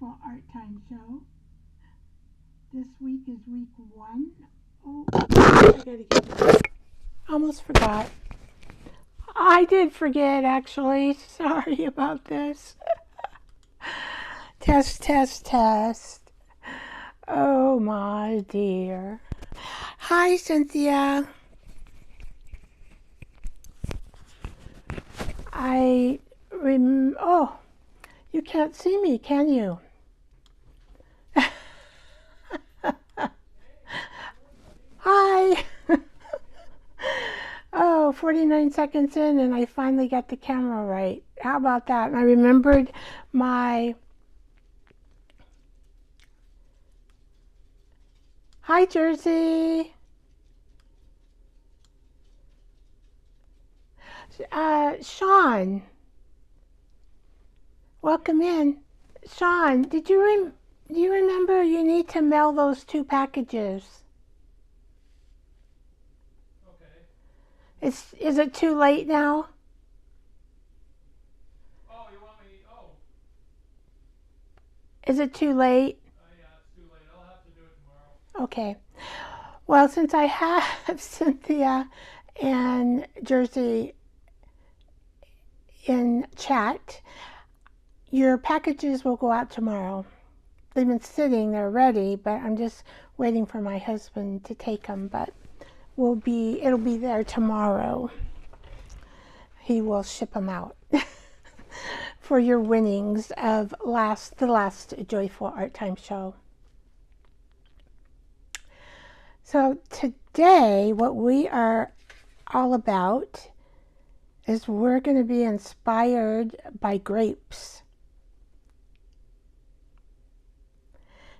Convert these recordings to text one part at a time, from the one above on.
Joyful Art Time Show. This week is week 1. Oh, I gotta get almost forgot. I did forget, actually. Sorry about this. Test, test, test. Oh, my dear. Hi, Cynthia. Oh, you can't see me, can you? Hi. Oh, 49 seconds in and I finally got the camera right. How about that? And I remembered my... Hi, Jersey. Sean. Welcome in. Sean, do you remember you need to mail those 2 packages? Okay. Is it too late now? Oh, you want me? Oh. Is it too late? Yeah, it's too late. I'll have to do it tomorrow. Okay. Well, since I have Cynthia and Jersey in chat, your packages will go out tomorrow. They've been sitting, they're ready, but I'm just waiting for my husband to take them, but it'll be there tomorrow. He will ship them out for your winnings of the last Joyful Art Time Show. So today, what we are all about is we're going to be inspired by grapes.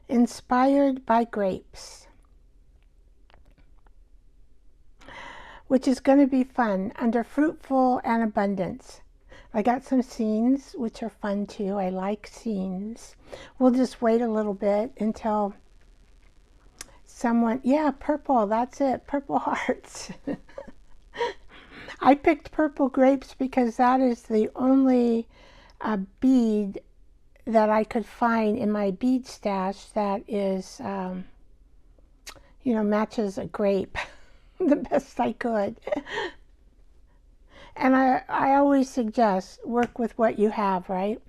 Inspired by grapes. Which is going to be fun under Fruitful and Abundance. I got some scenes, which are fun too. I like scenes. We'll just wait a little bit until someone, yeah, purple, that's it, purple hearts. I picked purple grapes because that is the only bead that I could find in my bead stash that is, matches a grape the best I could. And I always suggest work with what you have, right?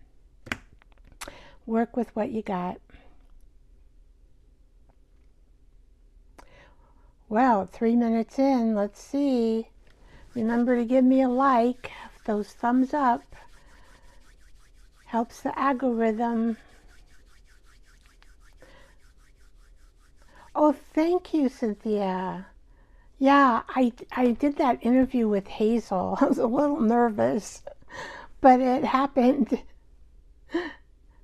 Work with what you got. Well, 3 minutes in, let's see. Remember to give me a like. Those thumbs up helps the algorithm. Oh, thank you, Cynthia. Yeah, I did that interview with Hazel. I was a little nervous, but it happened.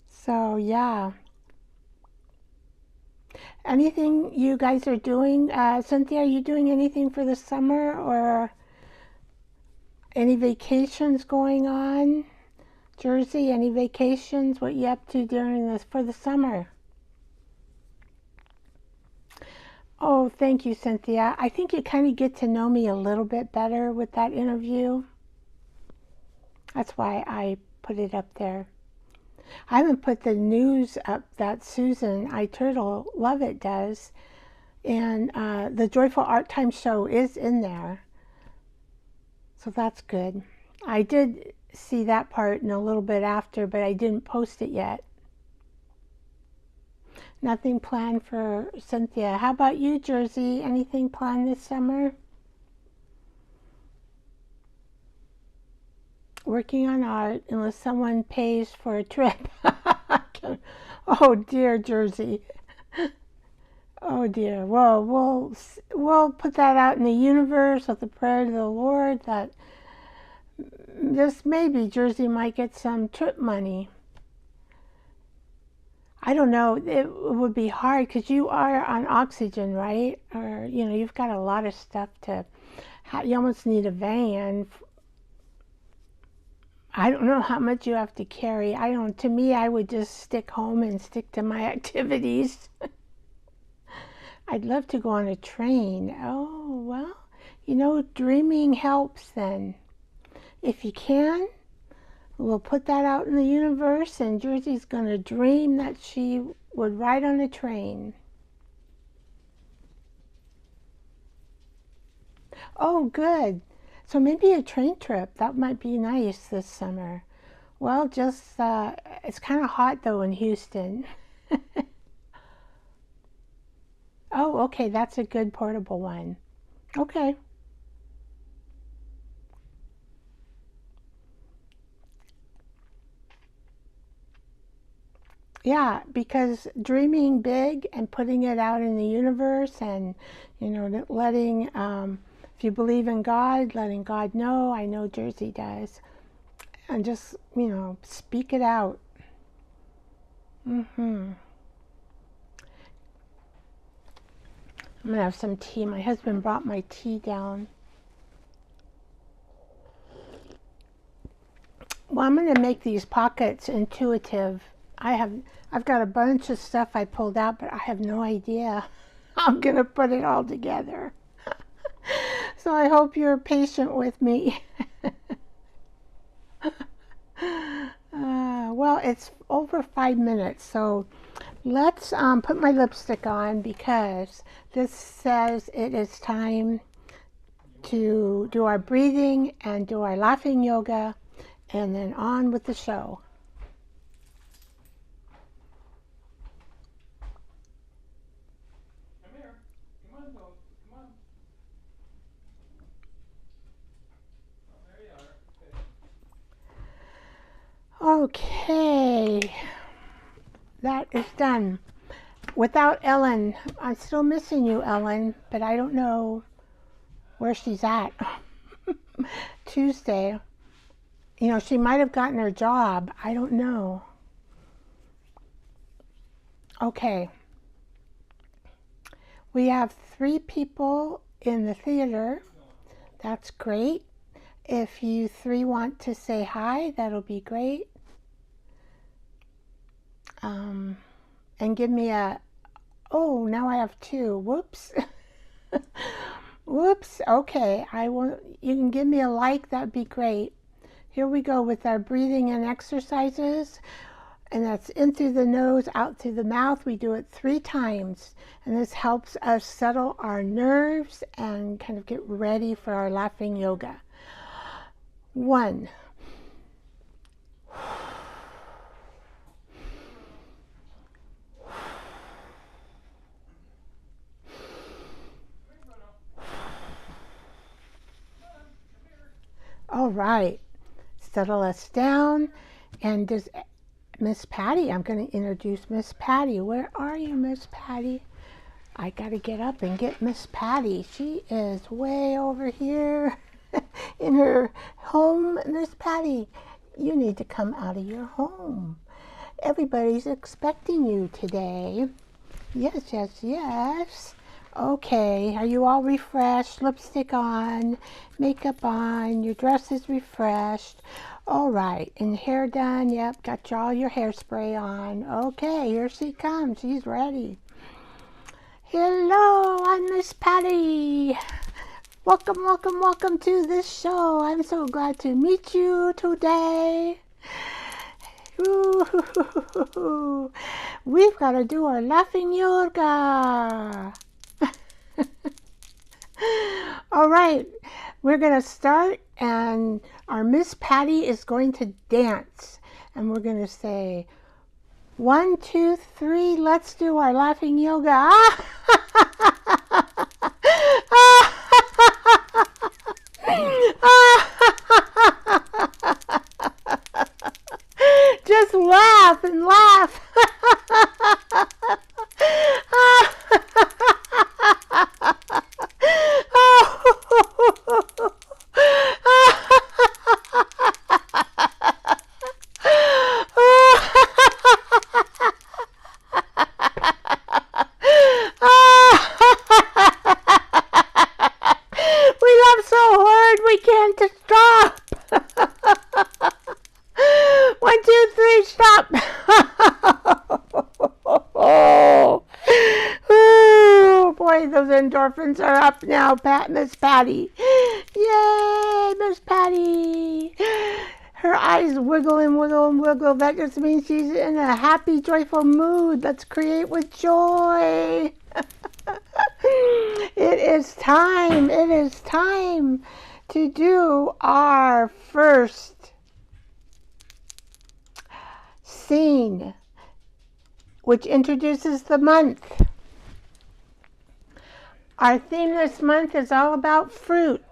So, yeah. Anything you guys are doing? Cynthia, are you doing anything for the summer or any vacations going on? Jersey, any vacations? What you up to during this for the summer? Oh, thank you, Cynthia. I think you kind of get to know me a little bit better with that interview. That's why I put it up there. I haven't put the news up that Susan I Turtle Love It does. And the Joyful Art Time Show is in there. So that's good. I did see that part in a little bit after, but I didn't post it yet. Nothing planned for Cynthia. How about you, Jersey? Anything planned this summer? Working on art unless someone pays for a trip. Oh dear, Jersey. Oh dear. Well, we'll put that out in the universe with the prayer to the Lord that just maybe Jersey might get some trip money. I don't know. It would be hard because you are on oxygen, right? Or you've got a lot of stuff to. You almost need a van. I don't know how much you have to carry. To me, I would just stick home and stick to my activities. I'd love to go on a train. Oh, well, dreaming helps then. If you can, We'll put that out in the universe, and Jersey's going to dream that she would ride on a train. Oh, good. So maybe a train trip. That might be nice this summer. Well, just, it's kind of hot though in Houston. Oh, okay, that's a good portable one. Okay. Yeah, because dreaming big and putting it out in the universe and, letting, if you believe in God, letting God know, I know Jersey does, and just, speak it out. I'm going to have some tea. My husband brought my tea down. Well, I'm going to make these pockets intuitive. I've got a bunch of stuff I pulled out, but I have no idea how I'm going to put it all together. So I hope you're patient with me. Well, it's over 5 minutes, so let's put my lipstick on because this says it is time to do our breathing and do our laughing yoga, and then on with the show. Come here. Come on, Gold. Come on. Oh, there you are. Okay. Okay, that is done. Without Ellen, I'm still missing you, Ellen, but I don't know where she's at. Tuesday. She might have gotten her job. I don't know. Okay. We have 3 people in the theater. That's great. If you 3 want to say hi, that'll be great. And give me oh, now I have 2. Whoops. Whoops. Okay. You can give me a like. That'd be great. Here we go with our breathing and exercises. And that's in through the nose, out through the mouth. We do it 3 times. And this helps us settle our nerves and kind of get ready for our laughing yoga. 1. All right. Settle us down. And does Miss Patty, I'm going to introduce Miss Patty. Where are you, Miss Patty? I got to get up and get Miss Patty. She is way over here in her home. Miss Patty, you need to come out of your home. Everybody's expecting you today. Yes, yes, yes. Okay, are you all refreshed? Lipstick on, makeup on, your dress is refreshed. All right, and hair done. Yep, got all your hairspray on. Okay, here she comes. She's ready. Hello, I'm Miss Patty. Welcome, welcome, welcome to this show. I'm so glad to meet you today. Ooh, we've got to do our laughing yoga. All right, we're going to start, and our Miss Patty is going to dance. And we're going to say, 1, 2, 3, let's do our laughing yoga. Just laugh and laugh. Those endorphins are up now, Miss Patty. Yay, Miss Patty. Her eyes wiggle and wiggle and wiggle. That just means she's in a happy, joyful mood. Let's create with joy. It is time. It is time to do our first scene, which introduces the month. Our theme this month is all about fruit.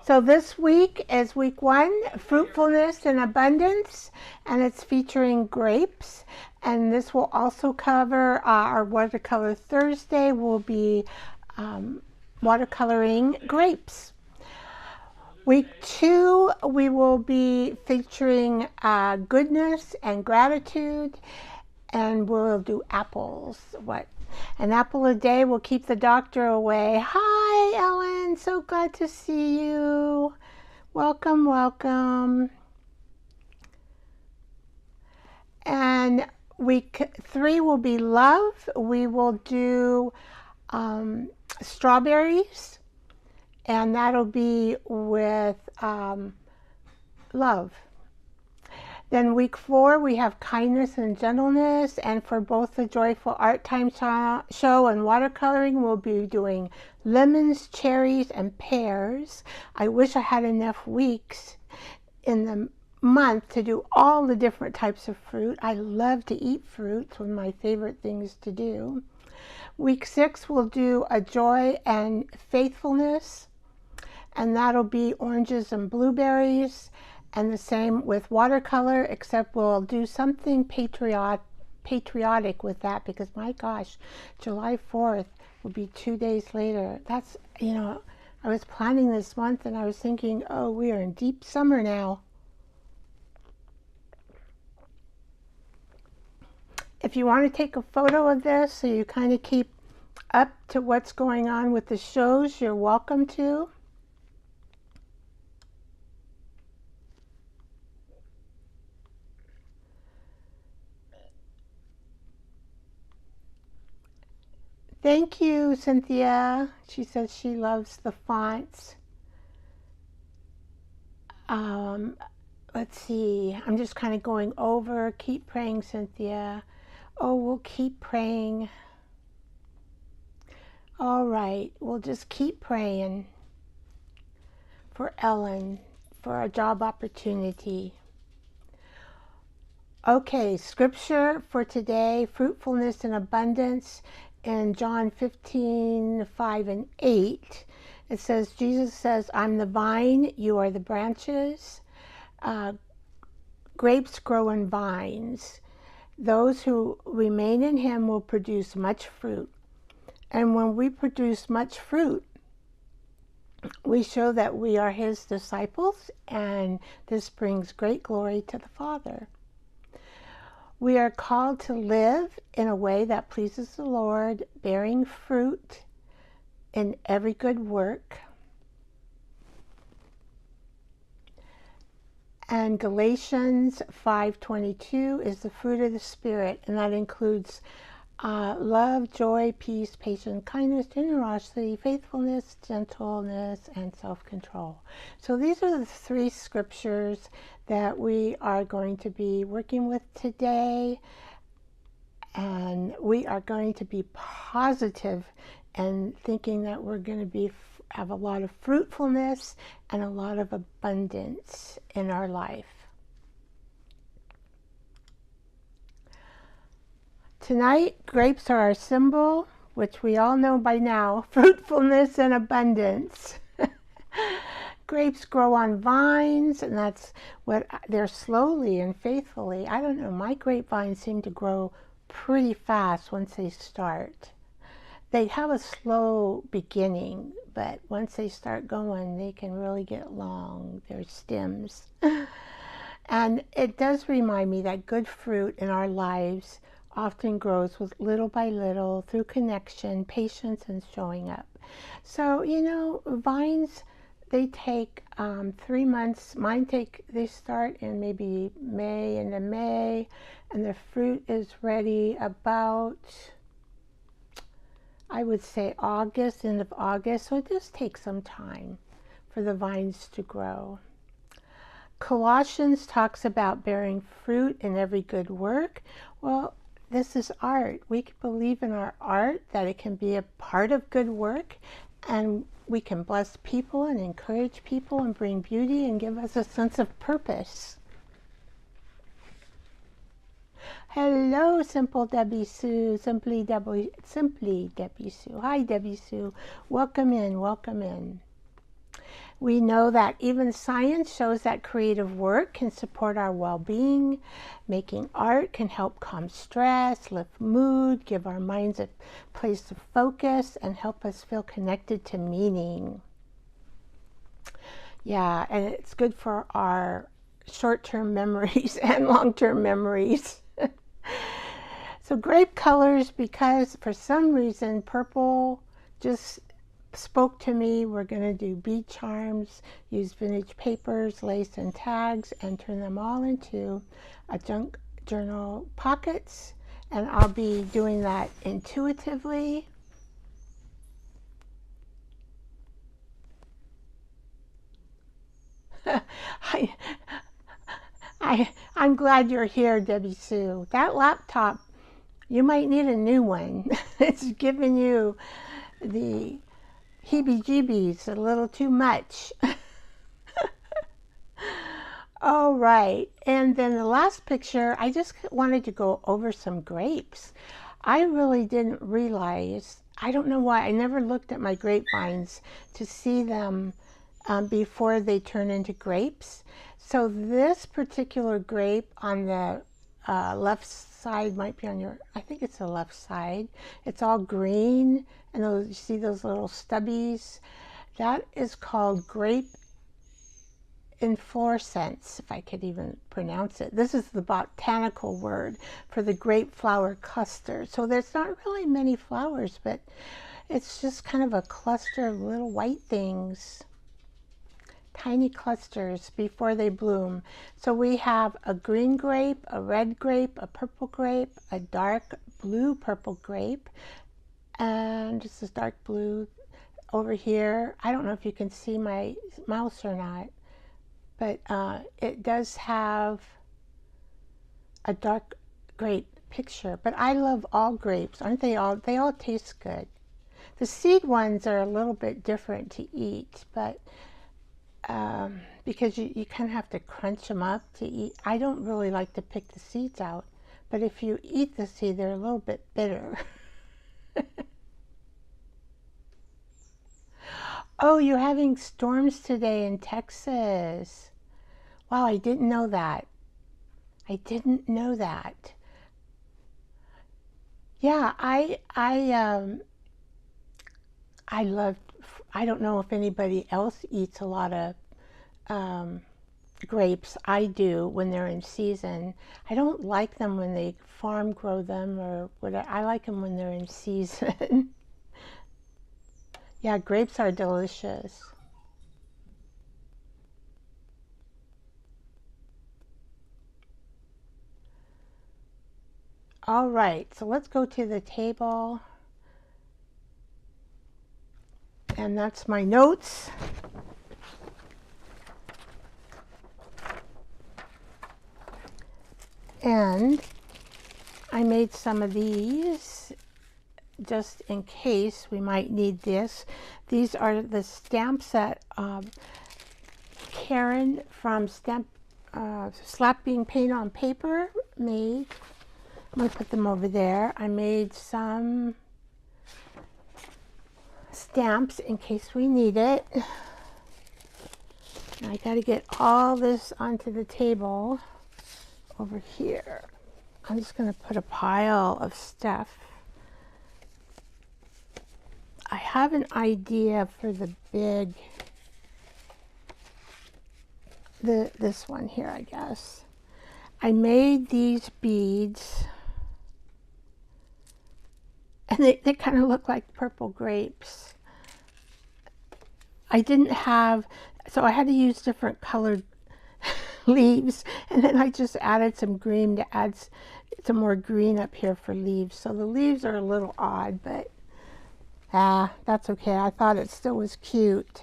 So this week is week 1, Fruitfulness and Abundance, and it's featuring grapes. And this will also cover our Watercolor Thursday will be watercoloring grapes. Week 2, we will be featuring goodness and gratitude, and we'll do apples. An apple a day will keep the doctor away. Hi, Ellen. So glad to see you. Welcome, welcome. And week 3 will be love. We will do strawberries, and that'll be with love. Then week 4, we have kindness and gentleness, and for both the Joyful Art Time show and watercoloring, we'll be doing lemons, cherries, and pears. I wish I had enough weeks in the month to do all the different types of fruit. I love to eat fruit. It's one of my favorite things to do. Week 6, we'll do a joy and faithfulness, and that'll be oranges and blueberries. And the same with watercolor, except we'll do something patriotic with that, because my gosh, July 4th will be 2 days later. That's, I was planning this month and I was thinking, oh, we are in deep summer now. If you want to take a photo of this so you kind of keep up to what's going on with the shows, you're welcome to. Thank you, Cynthia. She says she loves the fonts. Let's see. I'm just kind of going over. Keep praying, Cynthia. Oh, we'll keep praying. All right. We'll just keep praying for Ellen, for a job opportunity. Okay, scripture for today, fruitfulness and abundance. In John 15:5 and 8, it says, Jesus says, I'm the vine, you are the branches. Grapes grow in vines. Those who remain in him will produce much fruit. And when we produce much fruit, we show that we are his disciples, and this brings great glory to the Father. We are called to live in a way that pleases the Lord, bearing fruit in every good work. And Galatians 5:22 is the fruit of the Spirit, and that includes love, joy, peace, patience, kindness, generosity, faithfulness, gentleness, and self-control. So these are the 3 scriptures that we are going to be working with today, and we are going to be positive and thinking that we're going to have a lot of fruitfulness and a lot of abundance in our life. Tonight, grapes are our symbol, which we all know by now, fruitfulness and abundance. Grapes grow on vines, and that's what they're slowly and faithfully. I don't know, my grapevines seem to grow pretty fast once they start. They have a slow beginning, but once they start going, they can really get long, their stems. And it does remind me that good fruit in our lives often grows with little by little through connection, patience, and showing up. So, vines, they take 3 months. They start in maybe into May, and the fruit is ready about, I would say, end of August. So it does take some time for the vines to grow. Colossians talks about bearing fruit in every good work. Well, this is art. We can believe in our art, that it can be a part of good work, and we can bless people and encourage people and bring beauty and give us a sense of purpose. Hello, Simple Debbie Sue, Simply Debbie Sue. Hi, Debbie Sue. Welcome in, welcome in. We know that even science shows that creative work can support our well-being. Making art can help calm stress, lift mood, give our minds a place of focus, and help us feel connected to meaning. Yeah, and it's good for our short-term memories and long-term memories. So grape colors, because for some reason purple just spoke to me. We're going to do bead charms, use vintage papers, lace and tags, and turn them all into a junk journal pockets. And I'll be doing that intuitively. I'm glad you're here, Debbie Sue. That laptop, you might need a new one. It's giving you the heebie-jeebies a little too much. All right, and then the last picture, I just wanted to go over some grapes. I really didn't realize, I don't know why, I never looked at my grapevines to see them before they turn into grapes. So this particular grape on the left side might be on your, I think it's the left side. It's all green, and those, you see those little stubbies? That is called grape-infurescence, if I could even pronounce it. This is the botanical word for the grape flower cluster. So there's not really many flowers, but it's just kind of a cluster of little white things. Tiny clusters before they bloom. So we have a green grape, a red grape, a purple grape, a dark blue purple grape, and this is dark blue over here. I don't know if you can see my mouse or not, but it does have a dark grape picture. But I love all grapes, aren't they all? They all taste good. The seed ones are a little bit different to eat, but because you kind of have to crunch them up to eat. I don't really like to pick the seeds out, but if you eat the seed, they're a little bit bitter. Oh, you're having storms today in Texas. Wow, I didn't know that. I didn't know that. Yeah, I love, I don't know if anybody else eats a lot of grapes. I do when they're in season. I don't like them when they farm grow them or whatever. I like them when they're in season. Yeah, grapes are delicious. All right, so let's go to the table. And that's my notes. And I made some of these just in case we might need this. These are the stamps that Karen from Slapping Paint on Paper made. I'm going to put them over there. I made some stamps in case we need it. Now I got to get all this onto the table over here. I'm just going to put a pile of stuff. I have an idea for the big, this one here, I guess. I made these beads, and they kind of look like purple grapes. I didn't have, so I had to use different colored leaves, and then I just added some green to add some more green up here for leaves. So the leaves are a little odd, but that's okay. I thought it still was cute.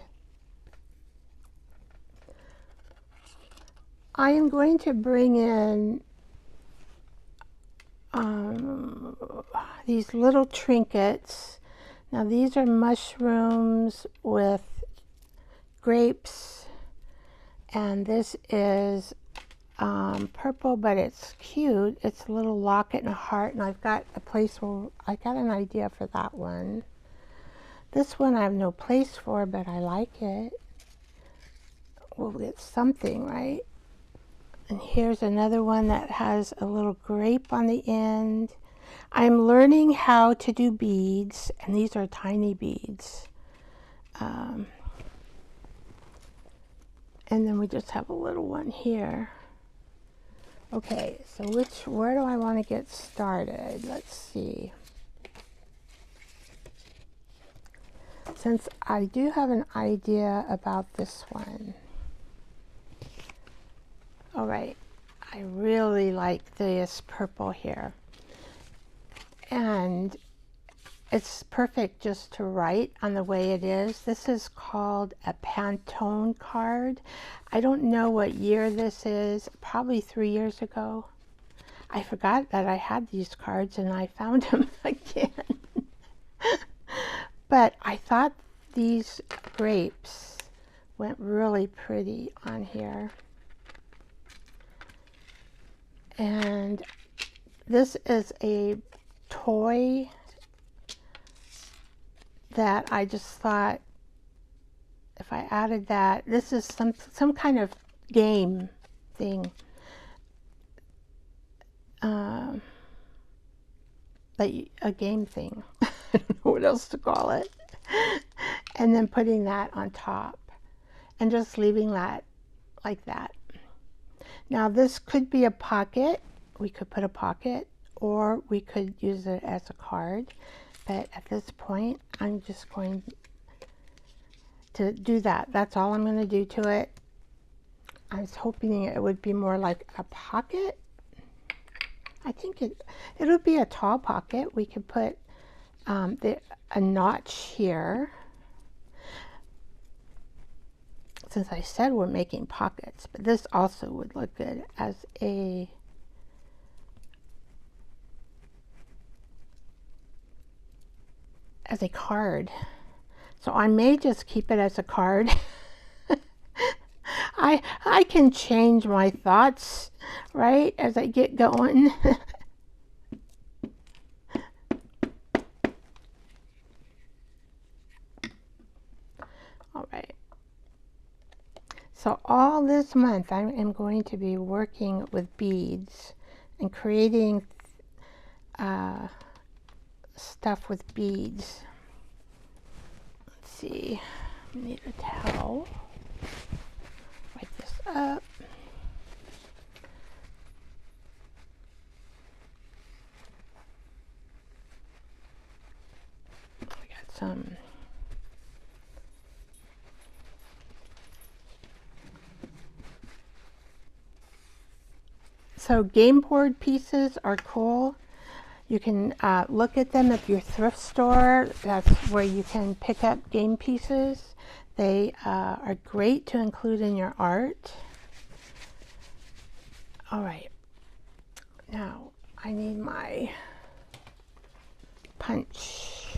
I am going to bring in these little trinkets. Now these are mushrooms with grapes, and this is purple, but it's cute. It's a little locket and a heart, and I've got a place where I got an idea for that one. This one I have no place for, but I like it. Well, it's something, right? And here's another one that has a little grape on the end. I'm learning how to do beads, and these are tiny beads. And then we just have a little one here. Okay, so where do I want to get started? Let's see. Since I do have an idea about this one. All right, I really like this purple here. And it's perfect just to write on the way it is. This is called a Pantone card. I don't know what year this is, probably 3 years ago. I forgot that I had these cards and I found them again. But I thought these grapes went really pretty on here. And this is a toy that I just thought if I added that, this is some kind of game thing. Like a game thing. I don't know what else to call it. And then putting that on top and just leaving that like that. Now this could be a pocket. We could put a pocket, or we could use it as a card. But at this point, I'm just going to do that. That's all I'm going to do to it. I was hoping it would be more like a pocket. I think it'll be a tall pocket. We could put a notch here. Since I said we're making pockets, but this also would look good as a card. So I may just keep it as a card. I can change my thoughts, right, as I get going. All right. So all this month I am going to be working with beads and creating stuff with beads. Let's see. I need a towel. Wipe this up. I got some so game board pieces are cool. You can look at them at your thrift store. That's where you can pick up game pieces. They are great to include in your art. All right, now I need my punch.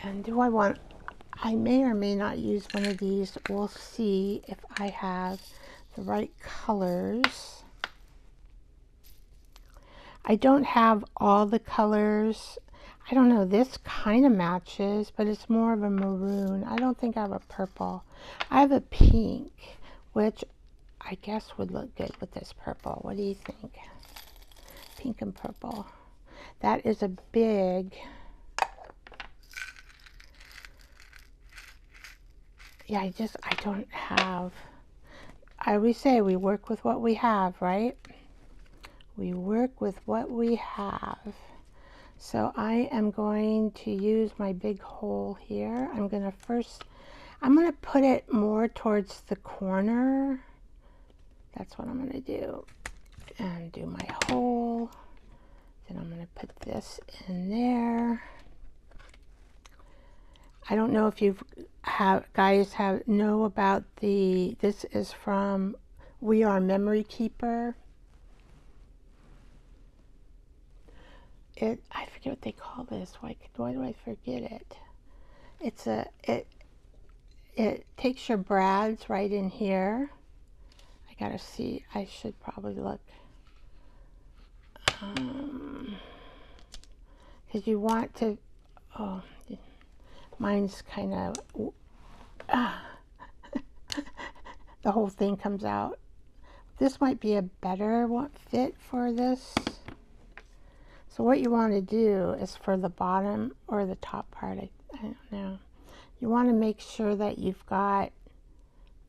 And do I want, I may or may not use one of these. We'll see if I have the right colors. I don't have all the colors. I don't know, this kind of matches, but it's more of a maroon. I don't think I have a purple. I have a pink, which I guess would look good with this purple. What do you think? Pink and purple. That is a big, yeah, I don't have, I always say we work with what we have, right? We work with what we have. So I am going to use my big hole here. I'm going to put it more towards the corner. That's what I'm going to do. And do my hole. Then I'm going to put this in there. I don't know if you guys know about this is from We Are Memory Keeper. I forget what they call this. Why do I forget it? It takes your brads right in here. I gotta see. I should probably look. Because you want to. Oh, mine's kind of. The whole thing comes out. This might be a better fit for this. So what you want to do is for the bottom or the top part, I don't know. You want to make sure that you've got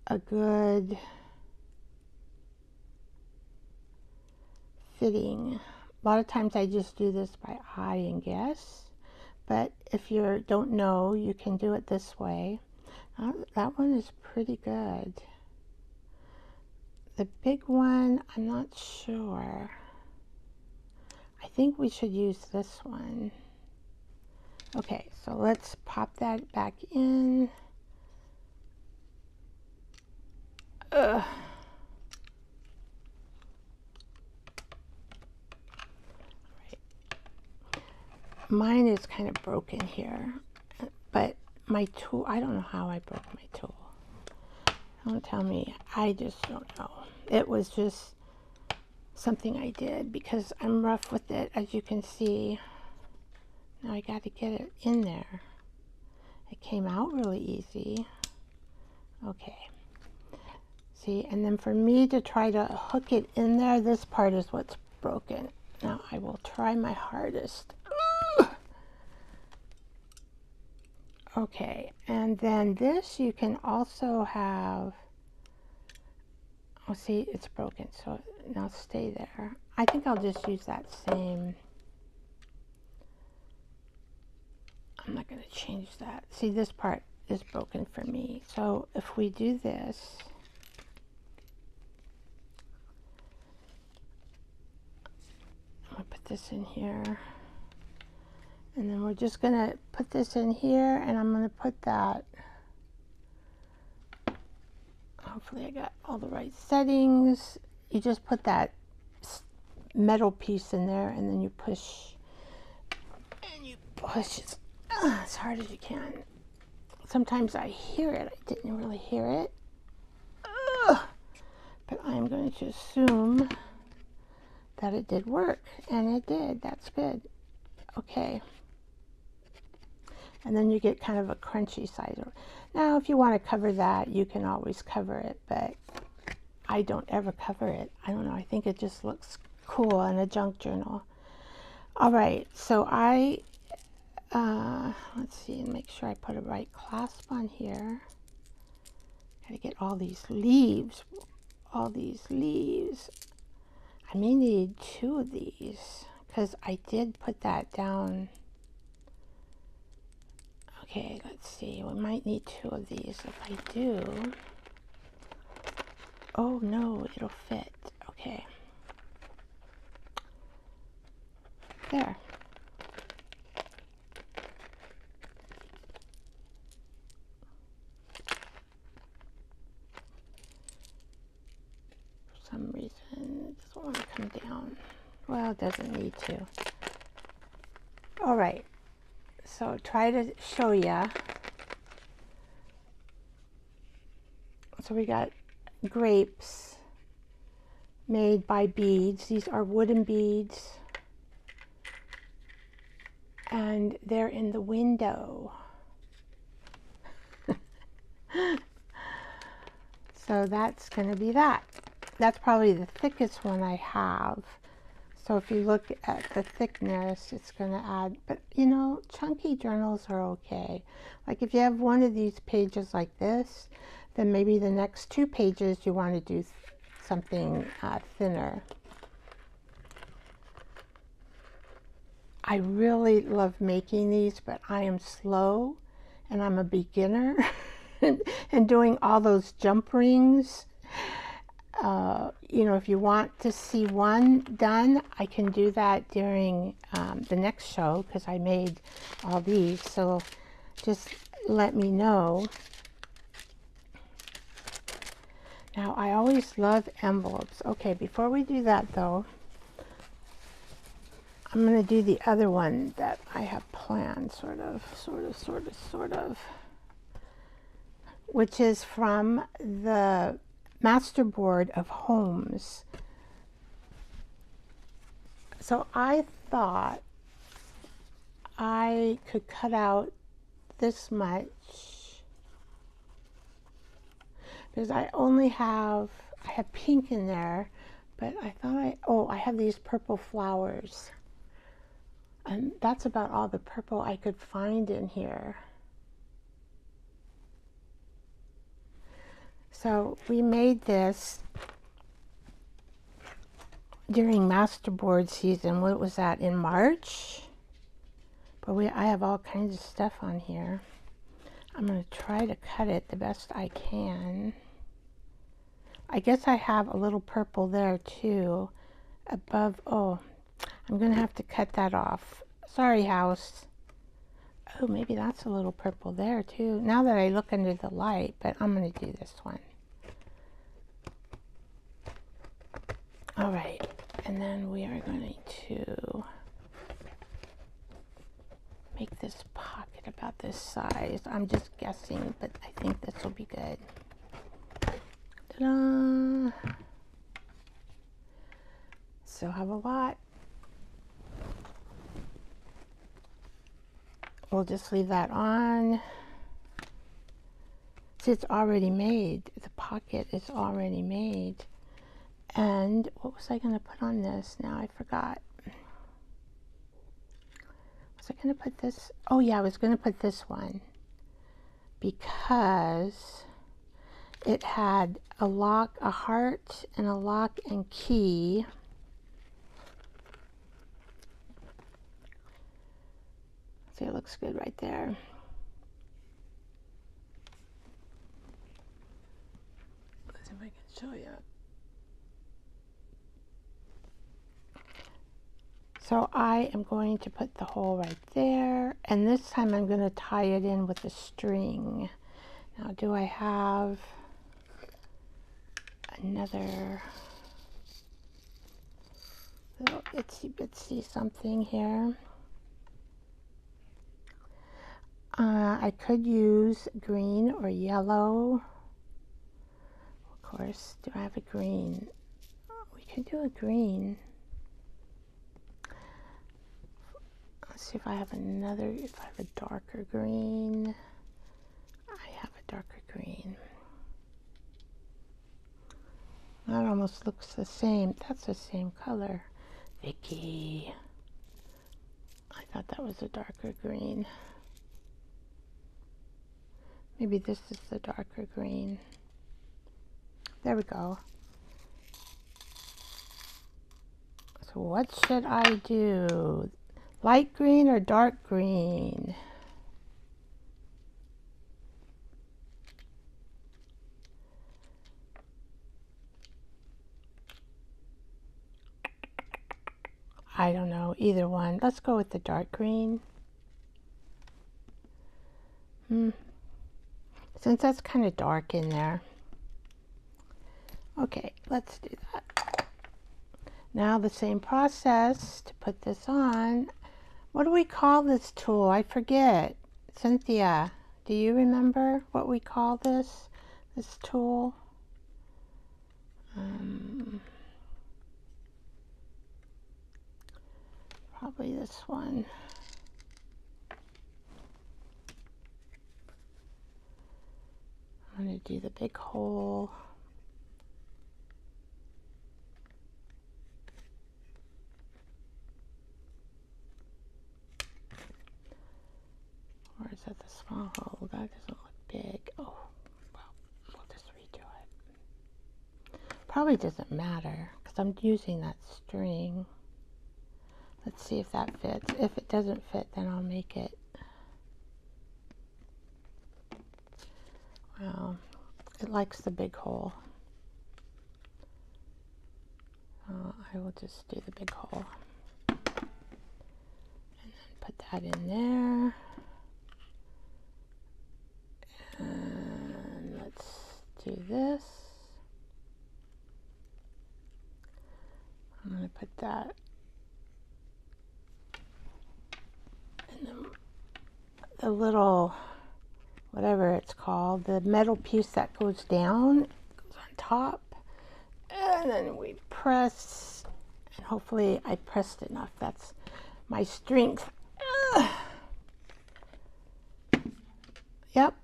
a good fitting. A lot of times I just do this by eye and guess, but if you don't know, you can do it this way. That one is pretty good. The big one, I'm not sure. I think we should use this one. Okay, so let's pop that back in. Ugh. Mine is kind of broken here, but my tool, I don't know how I broke my tool. Don't tell me, I just don't know. It was just something I did because I'm rough with it, as you can see. Now I got to get it in there. It came out really easy. Okay. See, and then for me to try to hook it in there, this part is what's broken. Now I will try my hardest. Okay, and then this you can also have, oh see, it's broken, so now stay there. I think I'll just use that same, I'm not going to change that. See, this part is broken for me, so if we do this, I'm going to put this in here. And then we're just going to put this in here, and I'm going to put that, hopefully I got all the right settings. You just put that metal piece in there, and then you push, and you push as hard as you can. Sometimes I hear it. I didn't really hear it. But I'm going to assume that it did work, and it did. That's good. Okay. And then you get kind of a crunchy side. Now, if you want to cover that, you can always cover it, but I don't ever cover it. I don't know. I think it just looks cool in a junk journal. All right. So let's see and make sure I put a right clasp on here. Got to get all these leaves. All these leaves. I may need 2 of these because I did put that down. Okay, let's see. We might need 2 of these. If I do, oh no, it'll fit. Okay. There. For some reason, it doesn't want to come down. Well, it doesn't need to. All right. So try to show ya. So we got grapes made by beads. These are wooden beads. And they're in the window. So that's going to be that. That's probably the thickest one I have. So if you look at the thickness, it's going to add, but you know, chunky journals are okay. Like if you have one of these pages like this, then maybe the next 2 pages you want to do something thinner. I really love making these, but I am slow and I'm a beginner and doing all those jump rings. You know, if you want to see one done, I can do that during the next show because I made all these. So just let me know. Now, I always love envelopes. Okay, before we do that though, I'm going to do the other one that I have planned, sort of, which is from the Masterboard of Homes. So I thought I could cut out this much because I have pink in there, but I thought I have these purple flowers. And that's about all the purple I could find in here. So we made this during Masterboard season. What was that, in March? But I have all kinds of stuff on here. I'm going to try to cut it the best I can. I guess I have a little purple there too. Above, I'm going to have to cut that off. Sorry, house. Oh, maybe that's a little purple there too. Now that I look under the light, but I'm going to do this one. All right, and then we are going to make this pocket about this size. I'm just guessing, but I think this will be good. Ta-da! So have a lot. We'll just leave that on. See, it's already made. The pocket is already made. And what was I going to put on this? Now I forgot. Was I going to put this? Oh yeah, I was going to put this one because it had a lock, a heart, and a lock and key. See, it looks good right there. Let's see if I can show you. So I am going to put the hole right there, and this time I'm going to tie it in with a string. Now, do I have another little itsy bitsy something here? I could use green or yellow. Of course, do I have a green? We could do a green. Let's see if I have if I have a darker green. I have a darker green. That almost looks the same. That's the same color. Vicky. I thought that was a darker green. Maybe this is the darker green. There we go. So what should I do? Light green or dark green? I don't know, either one. Let's go with the dark green. Since that's kind of dark in there. Okay, let's do that. Now the same process to put this on. What do we call this tool? I forget. Cynthia, do you remember what we call this tool? Probably this one. I'm going to do the big hole. Or is that the small hole? That doesn't look big. Oh, well, we'll just redo it. Probably doesn't matter because I'm using that string. Let's see if that fits. If it doesn't fit, then I'll make it. Well, it likes the big hole. I will just do the big hole. And then put that in there. And let's do this. put that in the little, whatever it's called, the metal piece that goes down, goes on top, and then we press, and hopefully I pressed enough. That's my strength. Yep,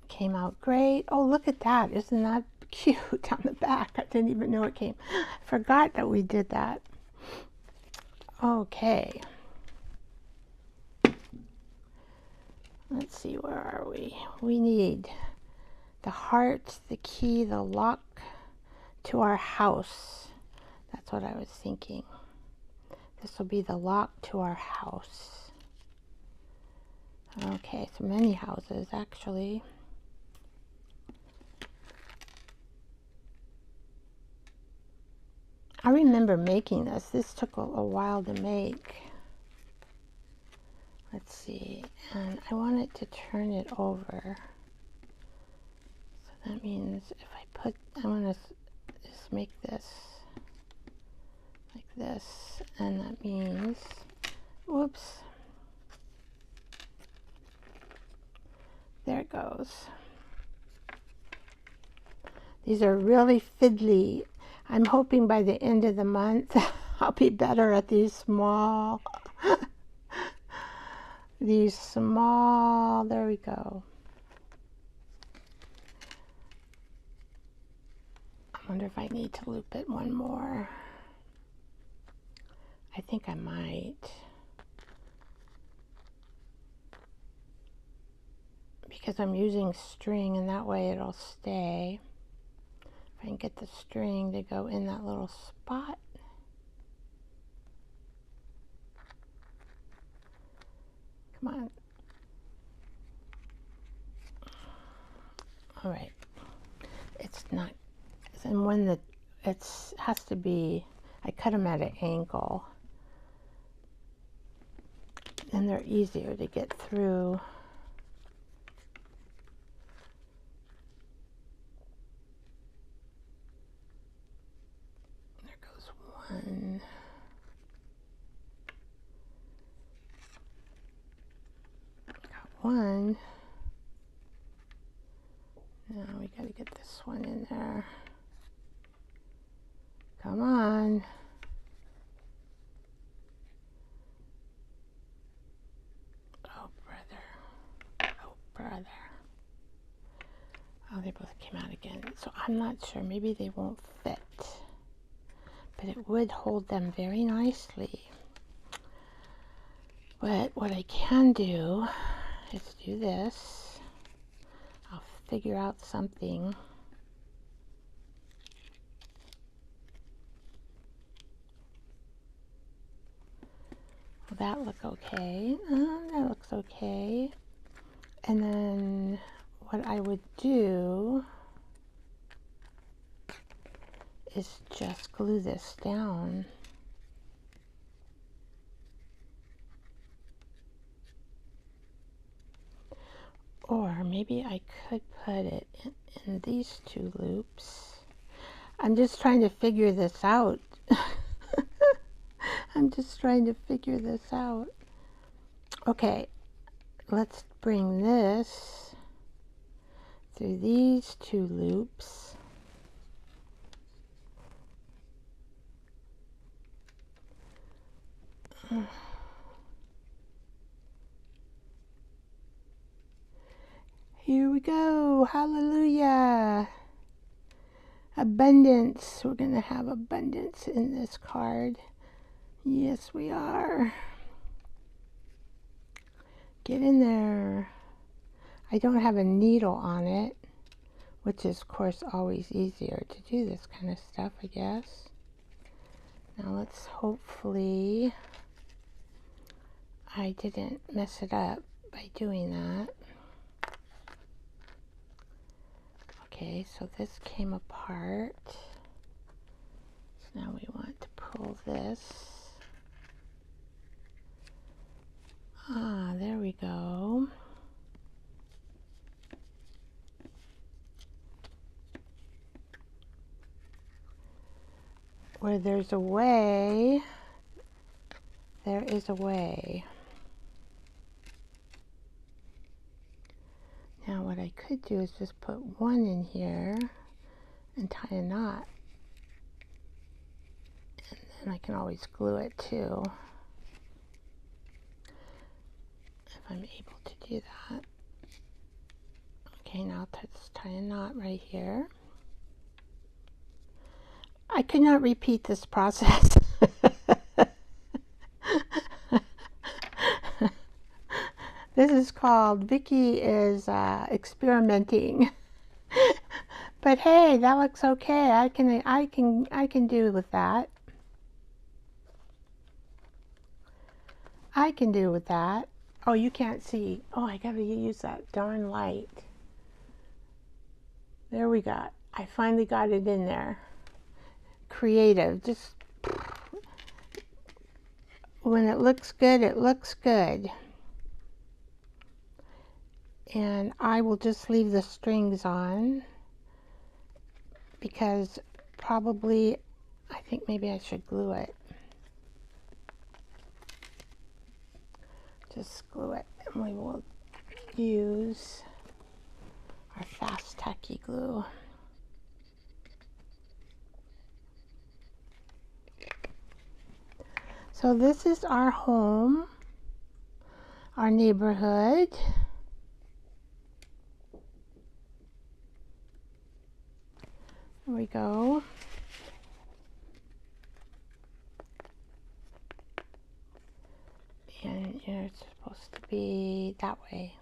came out great. Oh, look at that. Isn't that cute on the back? I didn't even know it came. I forgot that we did that. Okay. Let's see, where are we? We need the heart, the key, the lock to our house. That's what I was thinking. This will be the lock to our house. Okay, so many houses actually. I remember making this. This took a while to make. Let's see, and I want it to turn it over. So that means if I put, I want to just make this like this, and that means, whoops, there it goes. These are really fiddly. I'm hoping by the end of the month I'll be better at these small, there we go. I wonder if I need to loop it one more. I think I might. Because I'm using string, and that way it'll stay. If I can get the string to go in that little spot. Come on. All right. It's not, and when the, it's has to be, I cut them at an angle. Then they're easier to get through. There goes one. Got one. Now we got to get this one in there. Come on. Oh, brother. Oh, brother. Oh, they both came out again. So I'm not sure. Maybe they won't fit. But it would hold them very nicely. But what I can do is do this. I'll figure out something. Will that look okay? That looks okay. And then what I would do is just glue this down. Or maybe I could put it in these two loops. I'm just trying to figure this out. I'm just trying to figure this out. Okay, let's bring this through these two loops. Here we go. Hallelujah. Abundance. We're going to have abundance in this card. Yes, we are. Get in there. I don't have a needle on it, which is, of course, always easier to do this kind of stuff, I guess. Now let's hopefully I didn't mess it up by doing that. Okay, so this came apart. So now we want to pull this. Ah, there we go. where there's a way, there is a way. Now what I could do is just put one in here and tie a knot. And then I can always glue it too, if I'm able to do that. Okay, now let's tie a knot right here. I could not repeat this process. This is called Vicky is experimenting. But hey, that looks okay. I can do with that. I can do with that. Oh, you can't see. Oh, I gotta use that darn light. There we got. I finally got it in there. Creative. Just when it looks good, it looks good. And I will just leave the strings on because probably I think maybe I should glue it. Just glue it, and we will use our fast tacky glue. So this is our home, our neighborhood. There we go. And you're supposed to be that way.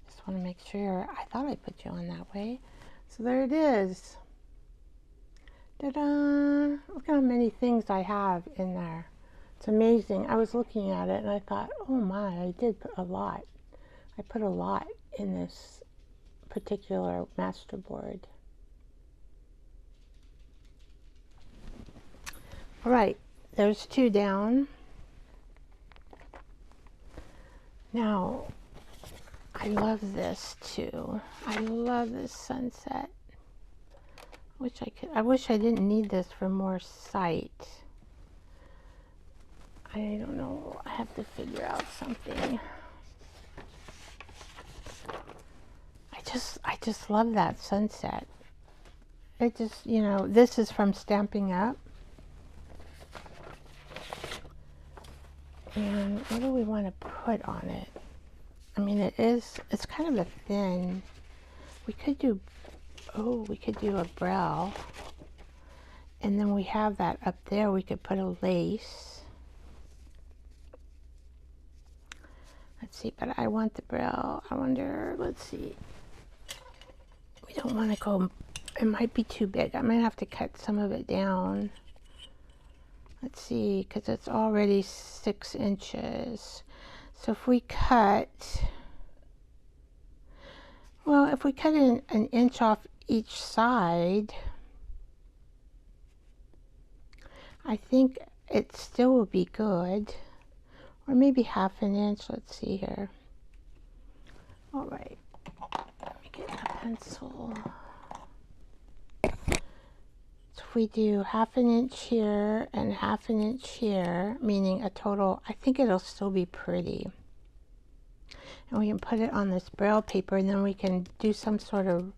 Just want to make sure. I thought I put you on that way. So there it is. Ta-da! Look how many things I have in there. It's amazing. I was looking at it and I thought, oh my, I did put a lot. I put a lot in this particular masterboard. All right, there's two down. Now, I love this too. I love this sunset. I wish I didn't need this for more sight. I don't know. I have to figure out something. I just love that sunset. It just, you know, this is from Stamping Up. And what do we want to put on it? I mean, it's kind of a thin. We could do a brow. And then we have that up there. We could put a lace. Let's see, but I want the brow. I wonder, let's see. We don't want to go, it might be too big. I might have to cut some of it down. Let's see, because it's already 6 inches. So if we cut, well, if we cut an inch off each side, I think it still will be good. Or maybe ½ an inch. Let's see here. All right. Let me get a pencil. So if we do ½ an inch here and ½ an inch here, meaning a total, I think it'll still be pretty. And we can put it on this braille paper, and then we can do some sort of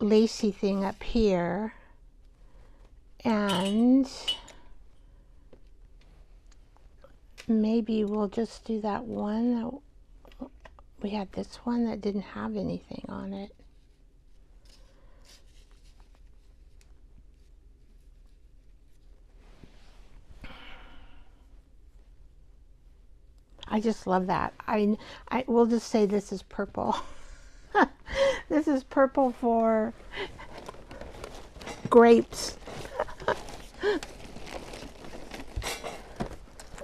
lacy thing up here. And maybe we'll just do that one. We had this one that didn't have anything on it. I just love that. I will just say this is purple. This is purple for grapes.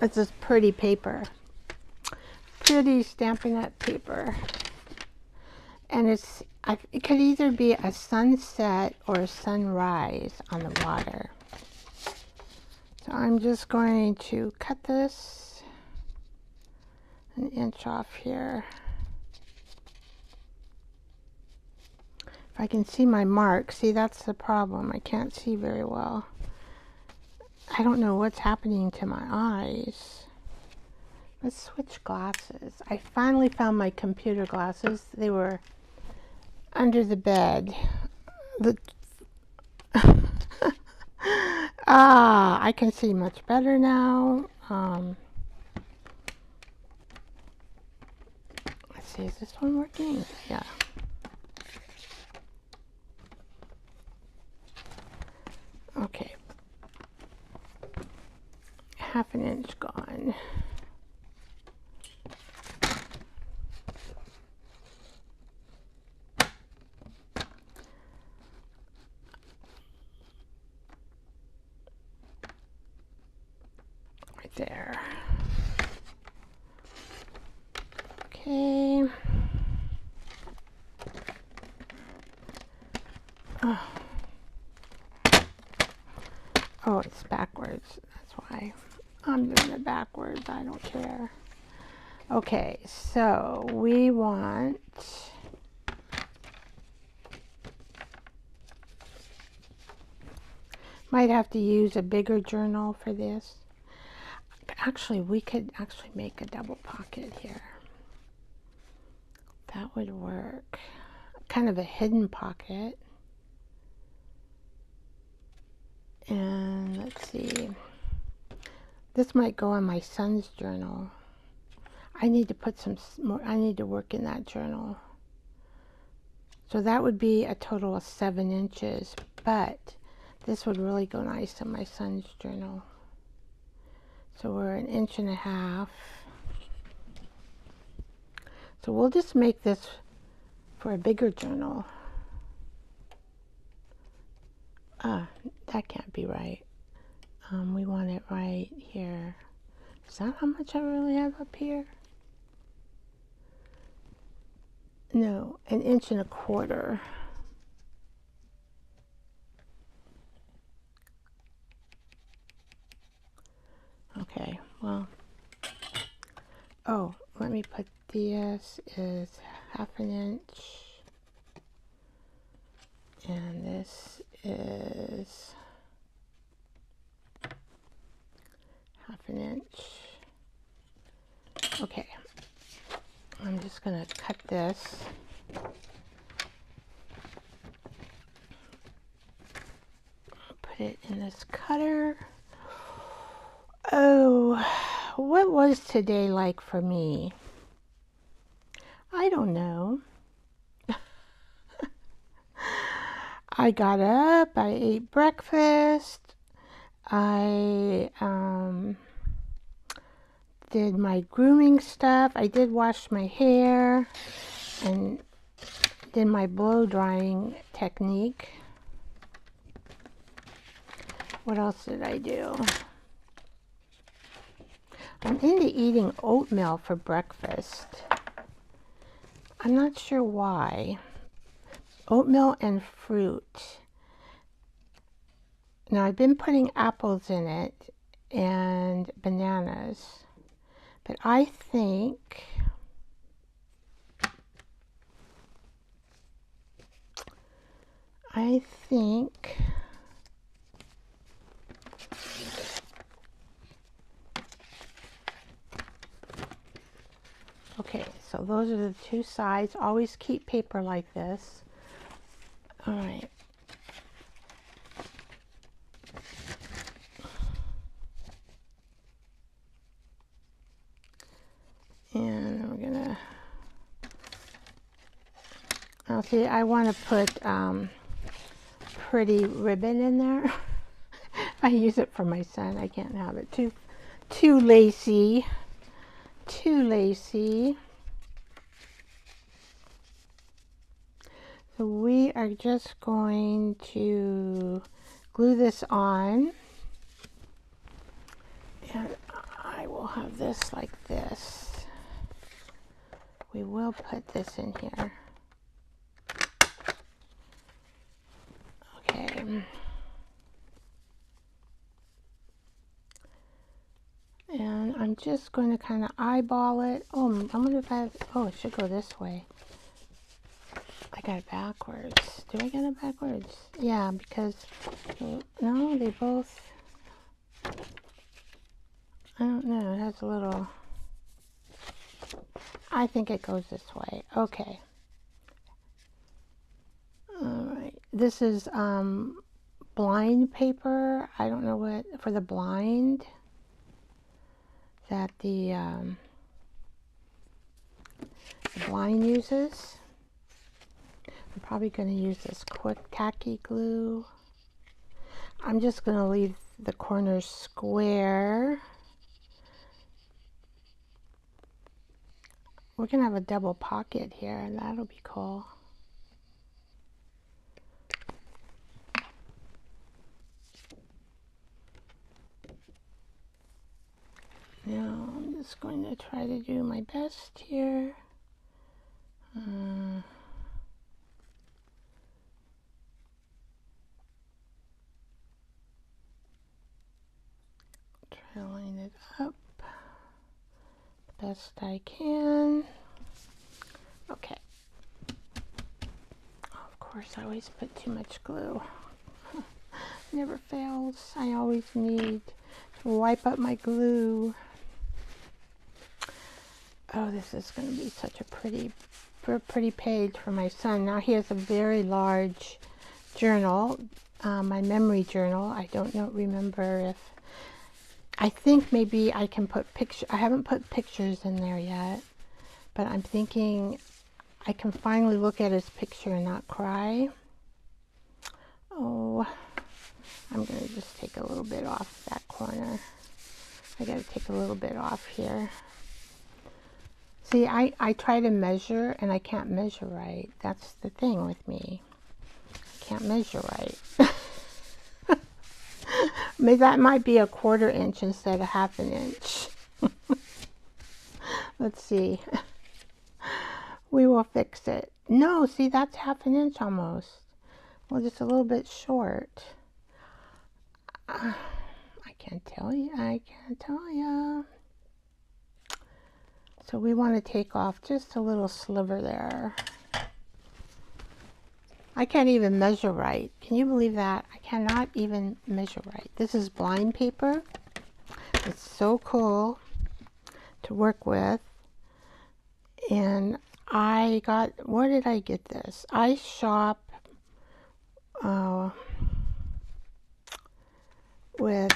It's this pretty paper. Pretty Stampin' Up paper. And it could either be a sunset or a sunrise on the water. So I'm just going to cut this an inch off here. If I can see my mark, see, that's the problem. I can't see very well. I don't know what's happening to my eyes. Let's switch glasses. I finally found my computer glasses. They were under the bed. The I can see much better now. Let's see, is this one working? Yeah. Okay. Half an inch gone. Right there. Okay. Oh, it's backwards. That's why I'm doing it backwards. I don't care. Okay, so we want might have to use a bigger journal for this. Actually, we could actually make a double pocket here. That would work. Kind of a hidden pocket. And let's see. This might go on my son's journal. I need to put some more, I need to work in that journal. So that would be a total of 7 inches, but this would really go nice on my son's journal. So we're 1.5 inches. So we'll just make this for a bigger journal. That can't be right. We want it right here. Is that how much I really have up here? No, 1.25 inches. Okay, well, oh, let me put this is 1/2 inch, and this is 1/2 inch. Okay, I'm just gonna cut this. Put it in this cutter. Oh, what was today like for me? I don't know. I got up, I ate breakfast, I did my grooming stuff, I did wash my hair, and did my blow drying technique. What else did I do? I'm into eating oatmeal for breakfast. I'm not sure why. Oatmeal and fruit. Now I've been putting apples in it and bananas, but I think okay, so those are the two sides. Always keep paper like this. All right. And we're gonna, now see, I want to put pretty ribbon in there. I use it for my son. I can't have it too lacy. Too lacy. So we are just going to glue this on, and I will have this like this. We will put this in here. Okay. And I'm just going to kind of eyeball it. Oh, I wonder if oh, it should go this way. I got it backwards. Do I get it backwards? Yeah, because, no, they both, I don't know, it has a little, I think it goes this way. Okay. Alright, this is blind paper. I don't know what, for the blind, that the blind uses. I'm probably going to use this quick tacky glue. I'm just going to leave the corners square. We're going to have a double pocket here, and that'll be cool. Now I'm just going to try to do my best here. Try to line it up the best I can. Okay. Of course, I always put too much glue. Never fails. I always need to wipe up my glue. Oh, this is going to be such a pretty page for my son. Now he has a very large journal, my memory journal. I don't remember if, I think maybe I can put pictures. I haven't put pictures in there yet, but I'm thinking I can finally look at his picture and not cry. Oh, I'm going to just take a little bit off that corner. I got to take a little bit off here. See, I try to measure and I can't measure right. That's the thing with me. I can't measure right. Maybe that might be a 1/4 inch instead of 1/2 inch. Let's see. We will fix it. No, see, that's 1/2 inch almost. Well, just a little bit short. I can't tell you. I can't tell you. So we want to take off just a little sliver there. I can't even measure right. Can you believe that? I cannot even measure right. This is blind paper. It's so cool to work with. And I got, where did I get this? I shop with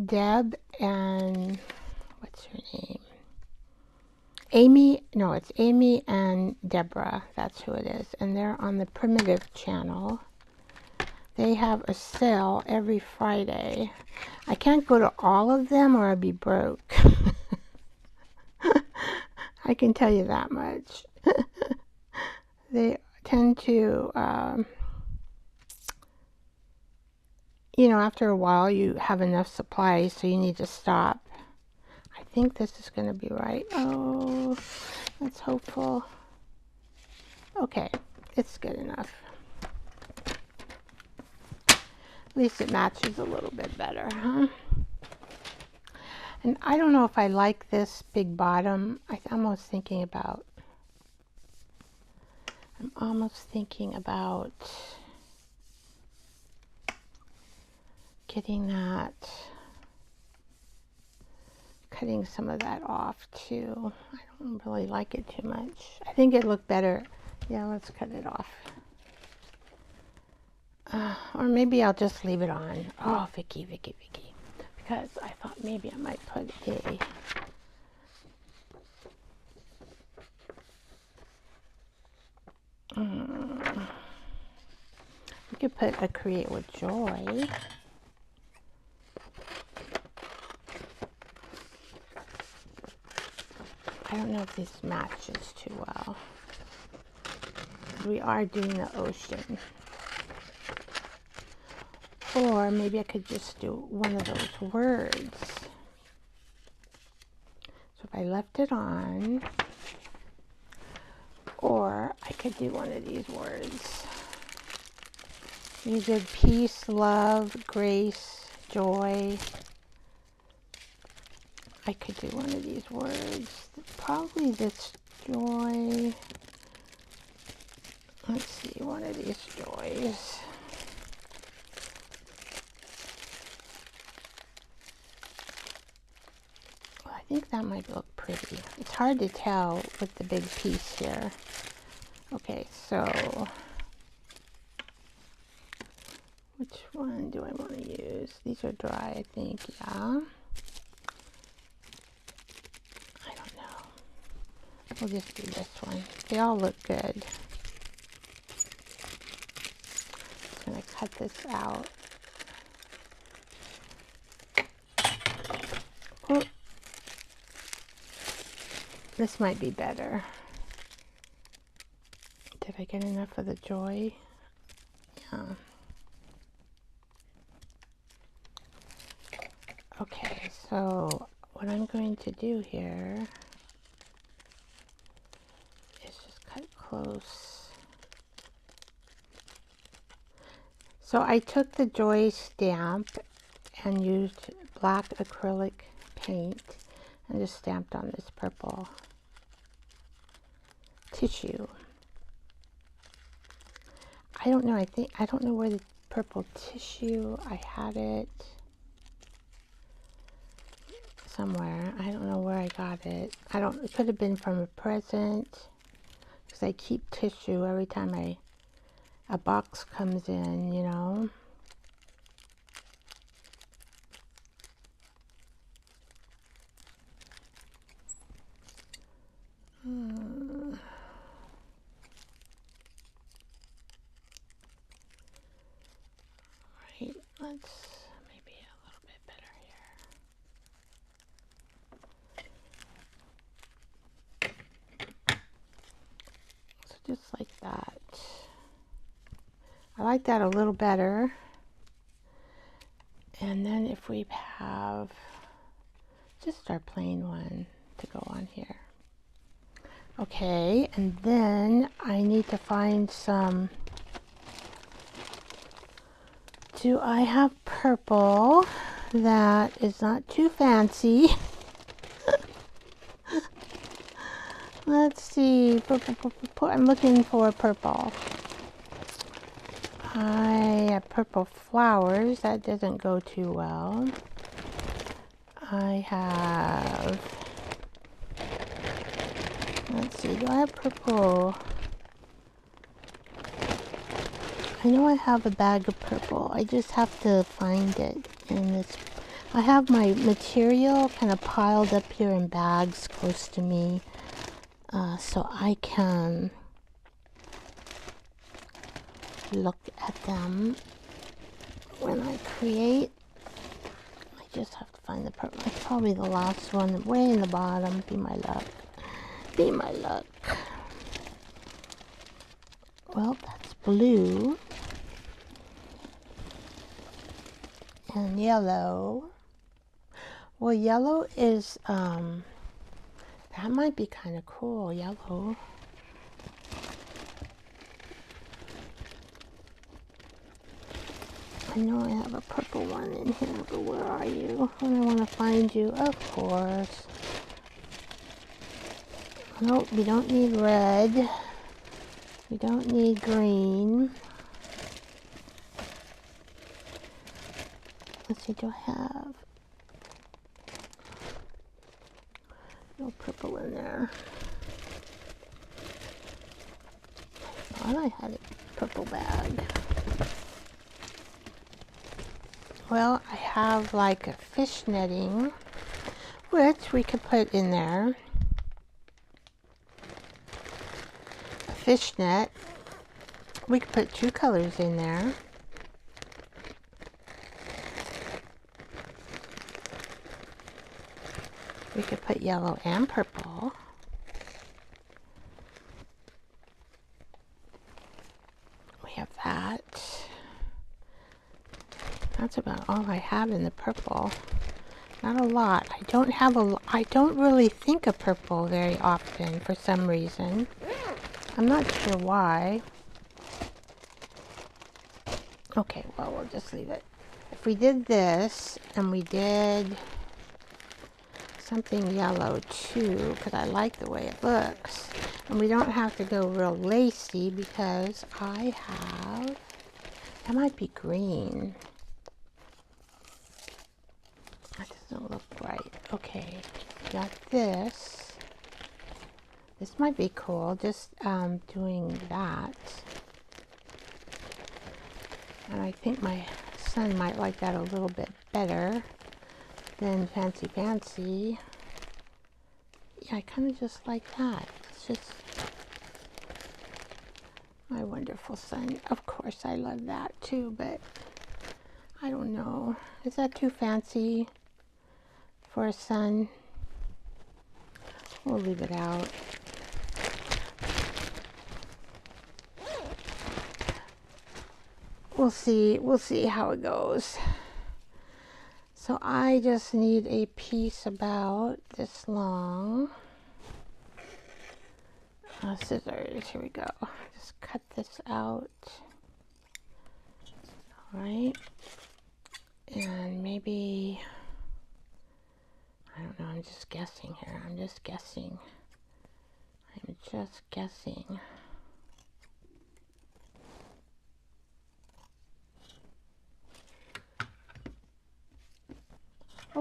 Deb and, what's her name? Amy, no, it's Amy and Deborah. That's who it is. And they're on the Primitive channel. They have a sale every Friday. I can't go to all of them or I'd be broke. I can tell you that much. They tend to, you know, after a while you have enough supplies, so you need to stop. I think this is going to be right. Oh, that's hopeful. Okay, it's good enough. At least it matches a little bit better, huh? And I don't know if I like this big bottom. I'm almost thinking about getting that, cutting some of that off too. I don't really like it too much. I think it'd look better. Yeah, let's cut it off. Or maybe I'll just leave it on. Oh, Vicky. Because I thought maybe I might put a, we could put a Create with Joy. I don't know if this matches too well. We are doing the ocean. Or maybe I could just do one of those words. So if I left it on, or I could do one of these words. You did peace, love, grace, joy. I could do one of these words. Probably this joy. Let's see, one of these joys. might look pretty. It's hard to tell with the big piece here. Okay, so which one do I want to use? These are dry, I think. Yeah. I don't know. We'll just do this one. They all look good. Just gonna cut this out. Oh. This might be better. Did I get enough of the joy? Yeah. Okay, so what I'm going to do here is just cut close. So I took the Joy stamp and used black acrylic paint and just stamped on this purple tissue. I don't know, I don't know where the purple tissue, I had it somewhere. I don't know where I got it. It could have been from a present, because I keep tissue every time a box comes in, you know. Right, let's maybe a little bit better here. So just like that. I like that a little better. And then if we have just our plain one to go on here. Okay, and then I need to find some. Do I have purple that is not too fancy? Let's see. I'm looking for purple. I have purple flowers. That doesn't go too well. I have. Let's see. Do I have purple? I know I have a bag of purple. I just have to find it in this. I have my material kind of piled up here in bags close to me, so I can look at them when I create. I just have to find the purple. It's probably the last one, way in the bottom. Be my luck. Be my luck. Well, that's blue. And yellow. Well, yellow is, that might be kind of cool, yellow. I know I have a purple one in here, but where are you? I want to find you, of course. Nope, we don't need red. We don't need green. Let's see, do I have no purple in there? I thought I had a purple bag. Well, I have like a fish netting, which we could put in there. A fish net. We could put two colors in there. We could put yellow and purple. We have that. That's about all I have in the purple. Not a lot. I don't really think of purple very often for some reason. I'm not sure why. Okay, well, we'll just leave it. If we did this and we did something yellow too, because I like the way it looks, and we don't have to go real lacy because I have, that might be green. That doesn't look right. Okay, got this. This might be cool, just doing that. And I think my son might like that a little bit better than Fancy Fancy. Yeah, I kind of just like that. It's just my wonderful son. Of course, I love that too, but I don't know. Is that too fancy for a son? We'll leave it out. We'll see how it goes. So I just need a piece about this long. Scissors, here we go. Just cut this out. All right. And maybe, I don't know, I'm just guessing here. I'm just guessing.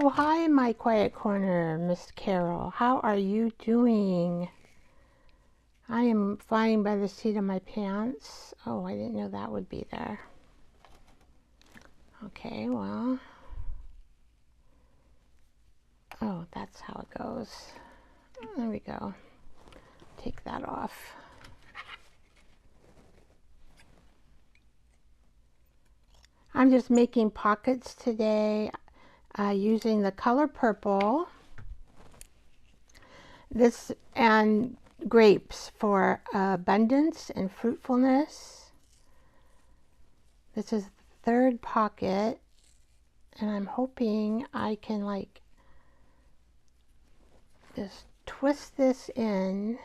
Oh, hi, in my quiet corner, Miss Carol. How are you doing? I am flying by the seat of my pants. Oh, I didn't know that would be there. Okay, well. Oh, that's how it goes. There we go. Take that off. I'm just making pockets today using the color purple. This and grapes for abundance and fruitfulness. This is the third pocket, and I'm hoping I can like just twist this in.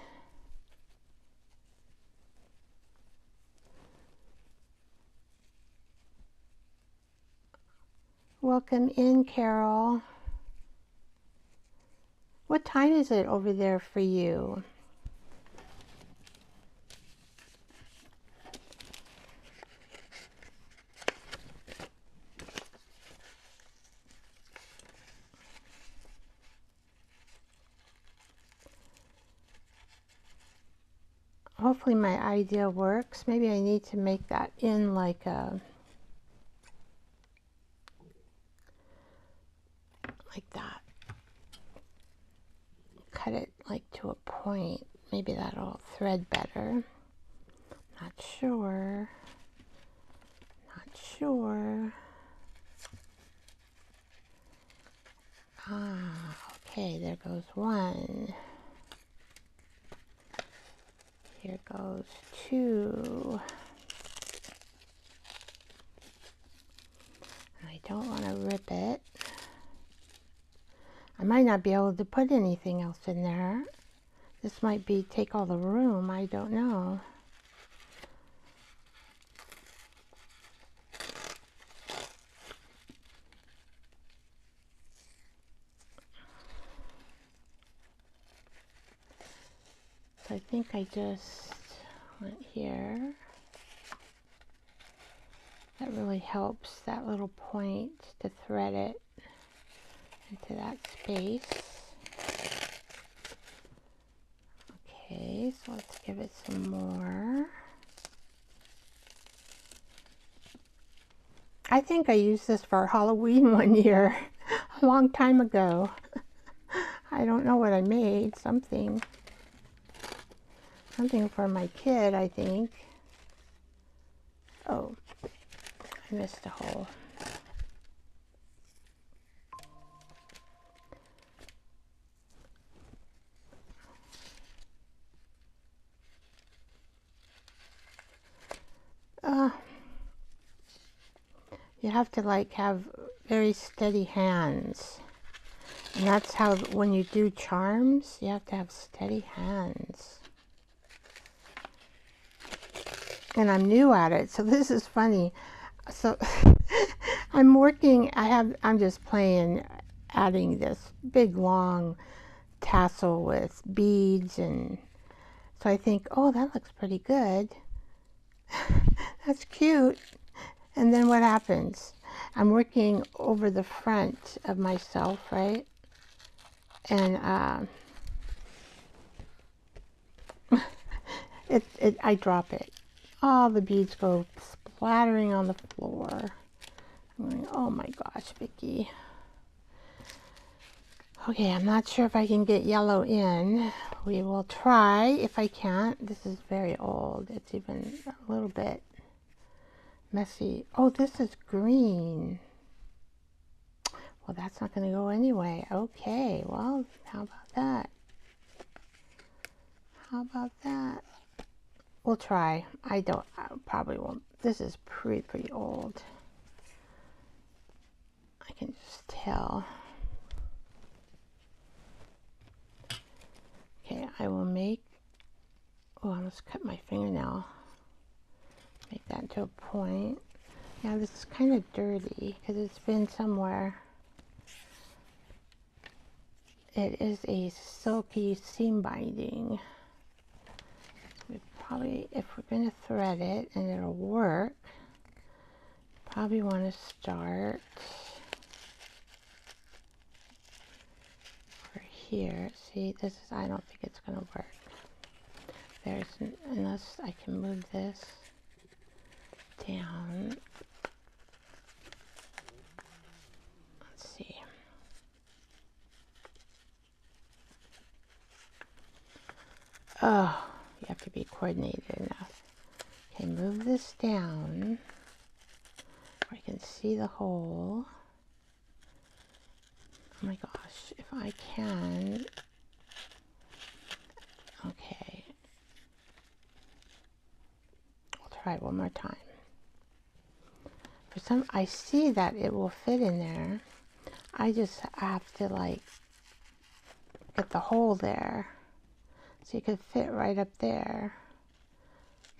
Welcome in, Carol. What time is it over there for you? Hopefully my idea works. Maybe I need to make that in like a, like that. Cut it like to a point. Maybe that'll thread better. Not sure. Not sure. Ah, okay, there goes one. Here goes two. I don't want to rip it. I might not be able to put anything else in there. This might be take all the room. I don't know. So I think I just went here. That really helps, that little point, to thread it into that space. Okay, so let's give it some more. I think I used this for Halloween one year, a long time ago. I don't know what I made, something for my kid, I think. Oh, I missed a hole. You have to like have very steady hands. And that's how, when you do charms, you have to have steady hands. And I'm new at it, so this is funny. So I'm working, I'm just playing, adding this big long tassel with beads, and so I think, oh, that looks pretty good. That's cute. And then what happens? I'm working over the front of myself, right? And I drop it. All the beads go splattering on the floor. I'm going, oh my gosh, Vicki. Okay, I'm not sure if I can get yellow in. We will try. If I can't, this is very old. It's even a little bit messy. Oh, this is green. Well, that's not going to go anyway. Okay, well, how about that? How about that? We'll try. I probably won't. This is pretty old. I can just tell. Okay, I will make, oh, I almost cut my fingernail. Make that into a point. Yeah, this is kind of dirty because it's been somewhere. It is a silky seam binding. We probably, if we're going to thread it and it'll work, probably want to start over here. See, this is, I don't think it's going to work. Unless I can move this down. Let's see. Oh, you have to be coordinated enough. Okay, move this down where I can see the hole. Oh my gosh, if I can. Okay. I'll try one more time. I see that it will fit in there. I just have to like get the hole there. So you could fit right up there.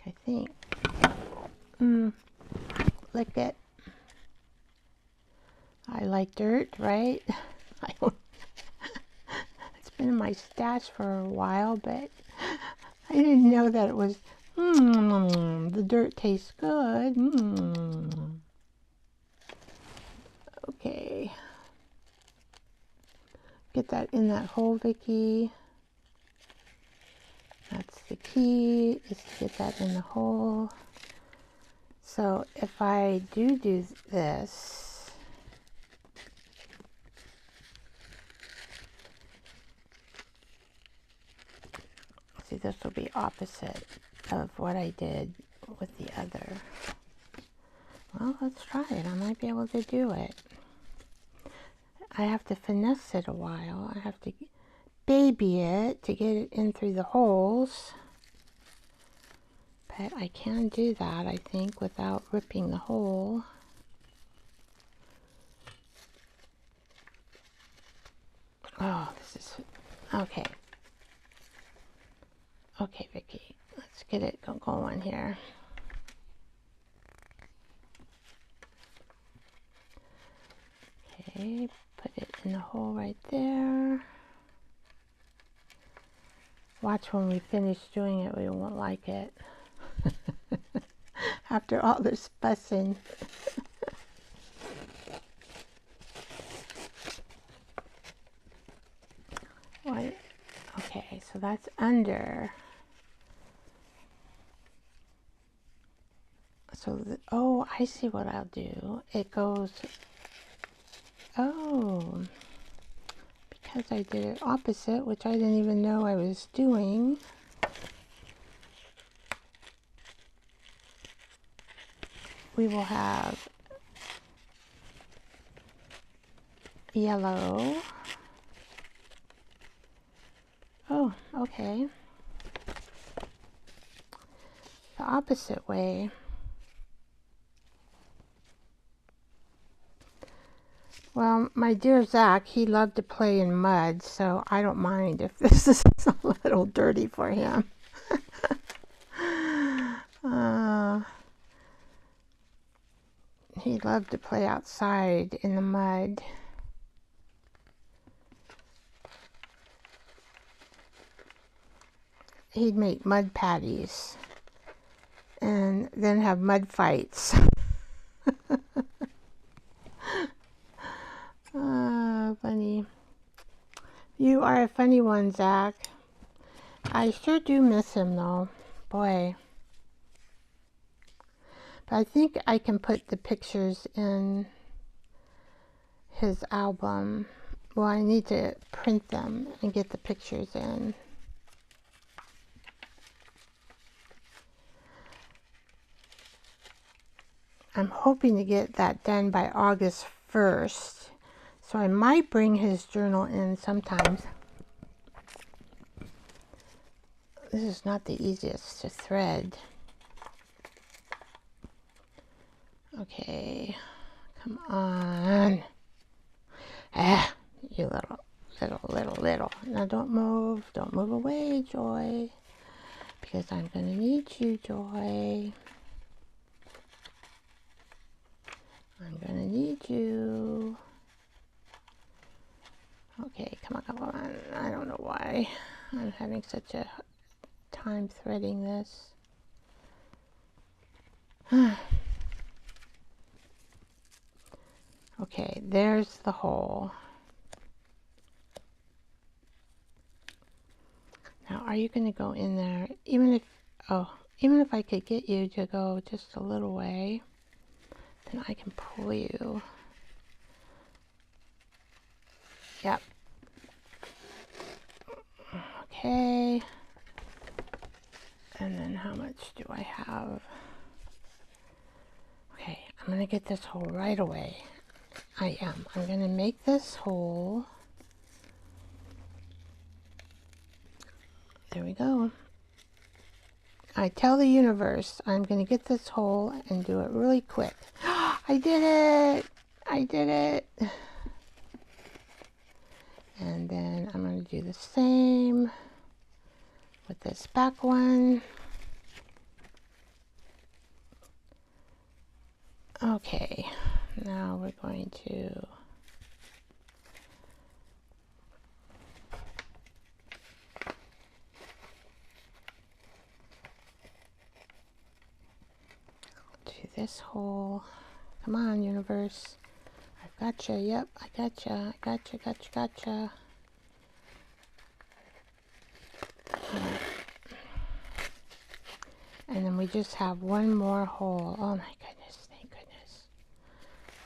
I think. Lick it. I like dirt, right? It's been in my stash for a while, but I didn't know that it was, the dirt tastes good. Okay. Get that in that hole, Vicki. That's the key, is to get that in the hole. So if I do this, see, this will be opposite of what I did with the other. Well, let's try it. I might be able to do it. I have to finesse it a while. I have to baby it to get it in through the holes. But I can do that, I think, without ripping the hole. Oh, this is, okay. Okay, Vicki, let's get it going here. Okay, put it in the hole right there. Watch when we finish doing it, we won't like it. After all this fussing. What? Okay, so that's under. So, oh, I see what I'll do. It goes, oh, because I did it opposite, which I didn't even know I was doing. We will have yellow. Oh, okay. The opposite way. Well, my dear Zach, he loved to play in mud, so I don't mind if this is a little dirty for him. He loved to play outside in the mud. He'd make mud patties and then have mud fights. Funny. You are a funny one, Zach. I sure do miss him, though. Boy. But I think I can put the pictures in his album. Well, I need to print them and get the pictures in. I'm hoping to get that done by August 1st. So I might bring his journal in sometimes. This is not the easiest to thread. Okay, come on. Ah, you little. Now don't move away, Joy. Because I'm gonna need you, Joy. I'm gonna need you. Okay, come on. I don't know why I'm having such a time threading this. Okay, there's the hole. Now, are you going to go in there? Even if I could get you to go just a little way, then I can pull you. Yep. Okay. And then how much do I have? Okay, I'm going to get this hole right away. I am. I'm going to make this hole. There we go. I tell the universe I'm going to get this hole and do it really quick. I did it! I did it! And then I'm going to do the same with this back one. Okay, now we're going to do this hole. Come on, universe. I've gotcha. Yep, I gotcha. Gotcha. Right. And then we just have one more hole. Oh my goodness, thank goodness.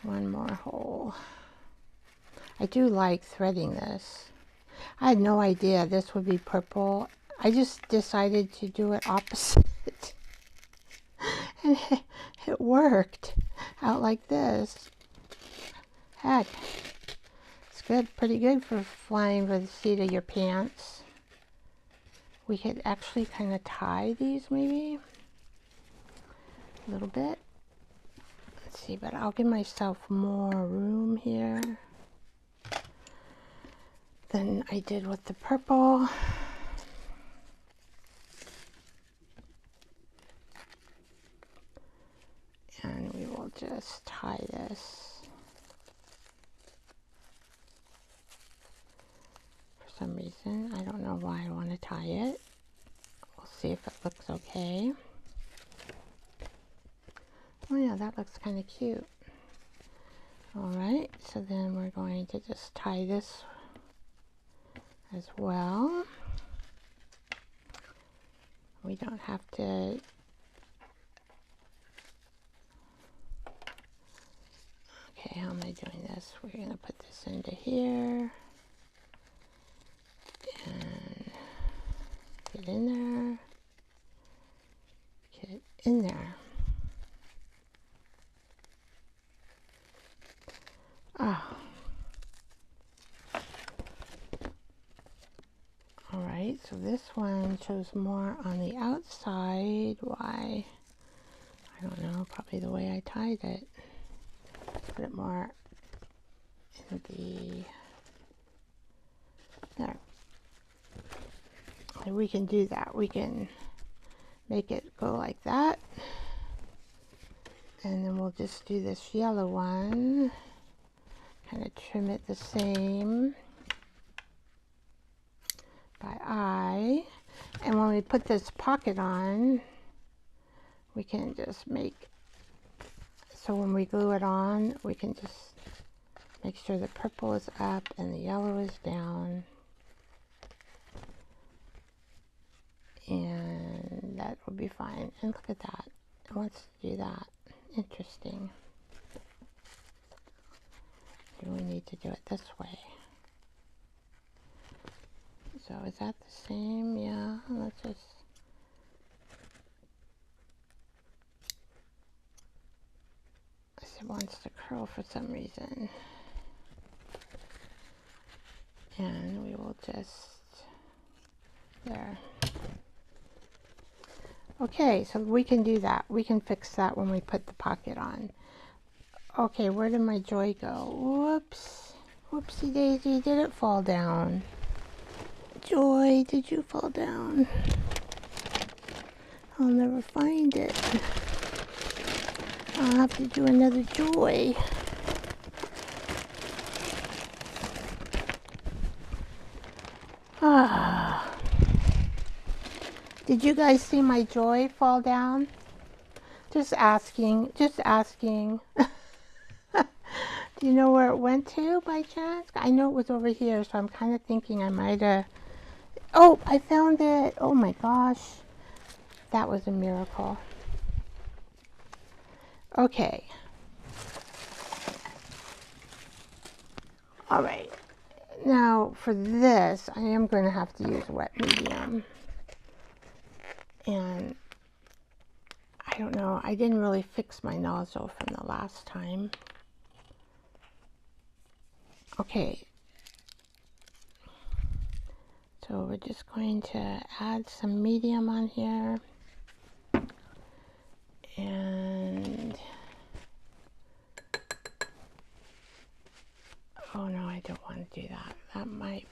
One more hole. I do like threading this. I had no idea this would be purple. I just decided to do it opposite. And it worked out like this. Heck, it's good, pretty good for flying by the seat of your pants. We could actually kind of tie these maybe a little bit. Let's see, but I'll give myself more room here than I did with the purple. And we will just tie this. For some reason, I don't know why I want to tie it. We'll see if it looks okay. Oh yeah, that looks kind of cute. Alright, so then we're going to just tie this as well. We don't have to okay, how am I doing this? We're going to put this into here and get in there, get in there. Oh. Alright, so this one shows more on the outside. Why? I don't know, probably the way I tied it. Put it more in the... There. And we can do that. We can make it go like that. And then we'll just do this yellow one. Kind of trim it the same by eye. And when we put this pocket on, we can just make, so when we glue it on, we can just make sure the purple is up and the yellow is down. And that will be fine. And look at that. It wants to do that. Interesting. Do we need to do it this way? So is that the same? Yeah, let's just... It wants to curl for some reason. And we will just... There. Okay, so we can do that. We can fix that when we put the pocket on. Okay, where did my joy go? Whoops. Whoopsie daisy, did it fall down? Joy, did you fall down? I'll never find it. I'll have to do another joy. Ah. Did you guys see my joy fall down? Just asking, just asking. Do you know where it went to by chance? I know it was over here, so I'm kind of thinking I might have... Oh, I found it. Oh my gosh. That was a miracle. Okay. All right. Now for this, I am going to have to use wet medium. And I don't know, I didn't really fix my nozzle from the last time. Okay. So we're just going to add some medium on here. And oh no, I don't want to do that. That might,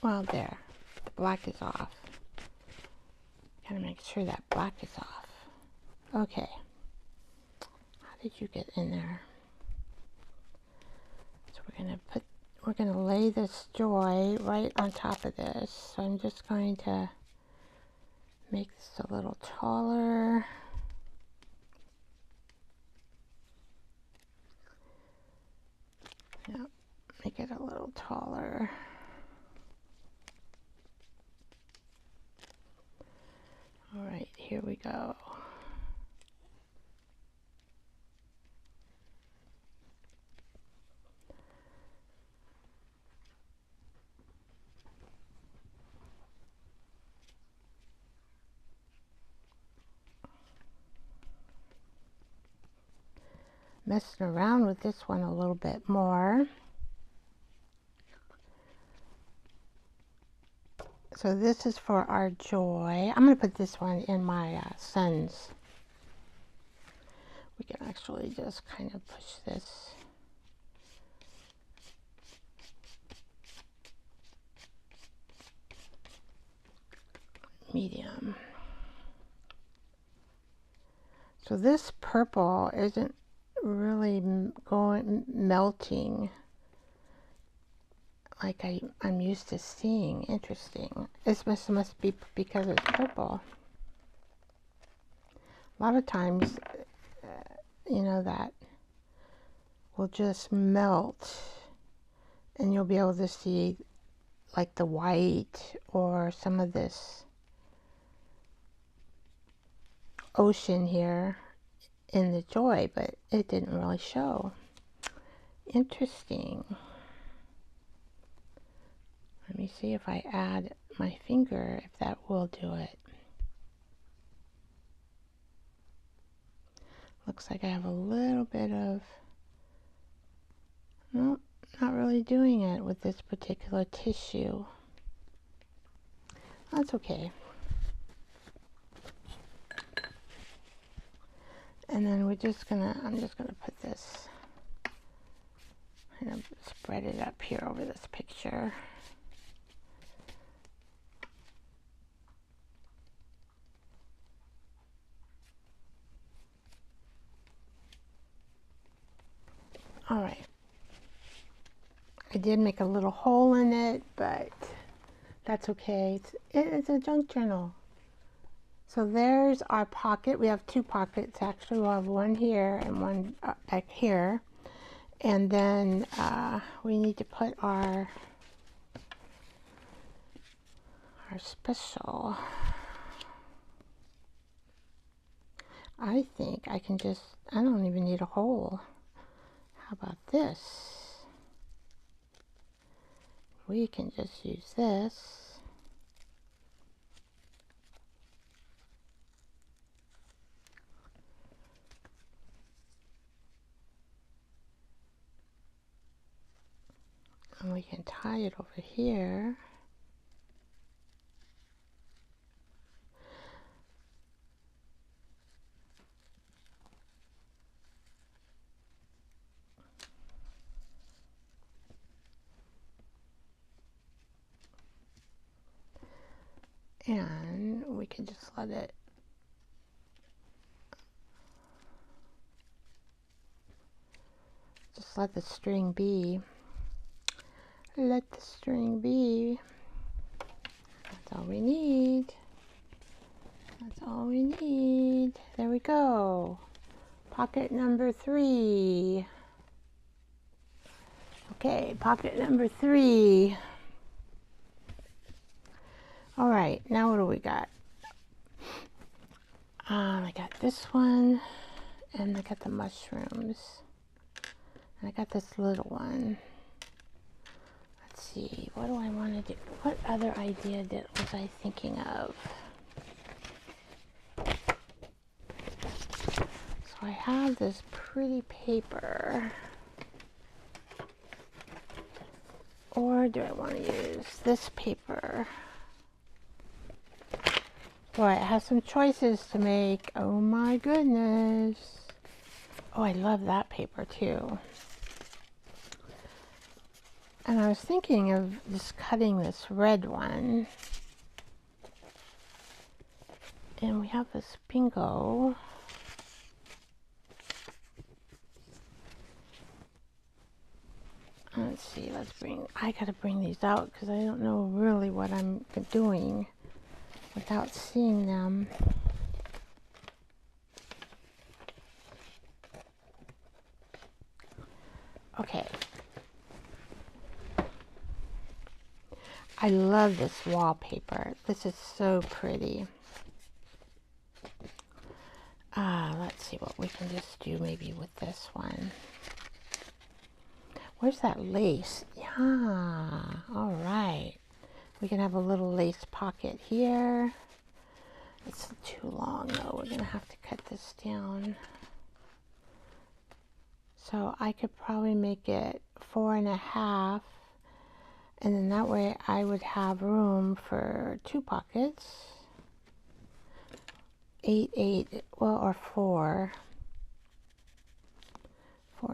well, there. The black is off. Gotta make sure that black is off. Okay. How did you get in there? So we're gonna lay this joy right on top of this. So I'm just going to make this a little taller. Yeah, make it a little taller. All right, here we go. Messing around with this one a little bit more. So this is for our joy. I'm going to put this one in my son's. We can actually just kind of push this. Medium. So this purple isn't really melting like I'm used to seeing. Interesting. This must be because it's purple. A lot of times, you know, that will just melt and you'll be able to see like the white or some of this ocean here in the joy, but it didn't really show. Interesting. Let me see if I add my finger, if that will do it. Looks like I have a little bit of, nope, not really doing it with this particular tissue. That's okay. And then I'm just gonna put this, kind of spread it up here over this picture. All right. I did make a little hole in it, but that's okay. It's a junk journal. So there's our pocket. We have two pockets actually. We'll have one here and one back here. And then we need to put our our special. I think I can just, I don't even need a hole. How about this? We can just use this. And we can tie it over here. And we can just let the string be. Let the string be. That's all we need. That's all we need. There we go. Pocket number 3. Okay, pocket number 3. All right, now what do we got? I got this one, and I got the mushrooms. And I got this little one. Let's see, what do I want to do? What other idea was I thinking of? So I have this pretty paper. Or do I want to use this paper? Boy, I have some choices to make. Oh my goodness. Oh, I love that paper too. And I was thinking of just cutting this red one. And we have this bingo. Let's see, I gotta bring these out because I don't know really what I'm doing without seeing them. Okay. I love this wallpaper. This is so pretty. Let's see what we can just do maybe with this one. Where's that lace? Yeah, all right. We can have a little lace pocket here. It's too long though. We're gonna have to cut this down. So I could probably make it 4.5, and then that way I would have room for 2 pockets. 8, well, or 4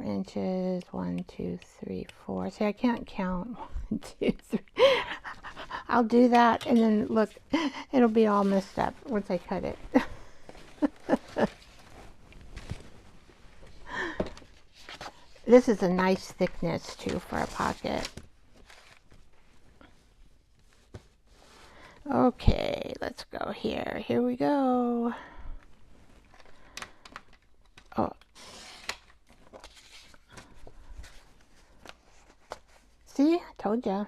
inches. 1, 2, 3, 4. See, I can't count. 1, 2, 3. I'll do that, and then look, it'll be all messed up once I cut it. This is a nice thickness too for a pocket. Okay, let's go here. Here we go. Oh. See, I told ya.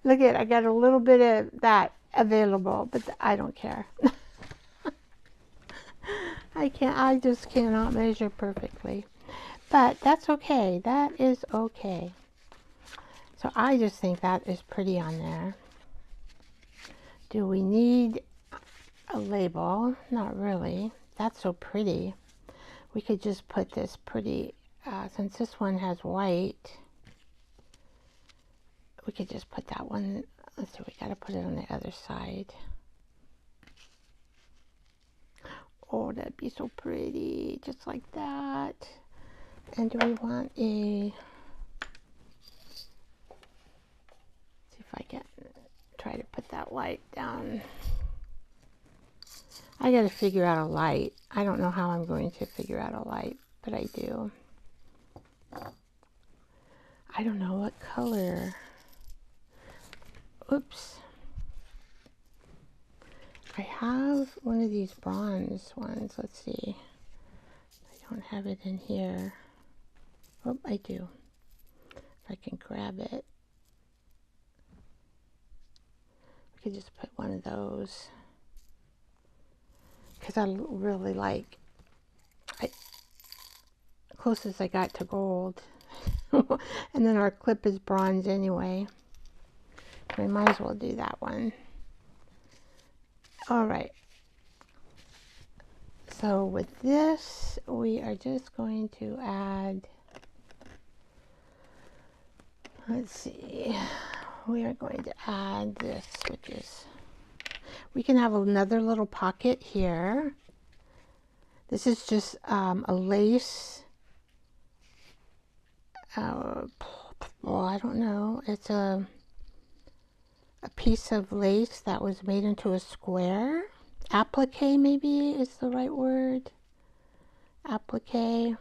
Look at, I got a little bit of that available, but I don't care. I just cannot measure perfectly. But that's okay. That is okay. So I just think that is pretty on there. Do we need a label? Not really. That's so pretty. We could just put this pretty, since this one has white, we could just put that one. Let's see, we gotta put it on the other side. Oh, that'd be so pretty, just like that. And do we want a, see if I can try to put that light down. I gotta figure out a light. I don't know how I'm going to figure out a light, but I do. I don't know what color. Oops. I have one of these bronze ones. Let's see. I don't have it in here. Oh, I do. If I can grab it. could just put one of those, because I really like, closest I got to gold. And then our clip is bronze anyway. We might as well do that one. All right. So with this, we are just going to add, let's see, we are going to add this, which is, we can have another little pocket here. This is just a lace, well, I don't know, it's a piece of lace that was made into a square. Applique maybe is the right word. Applique.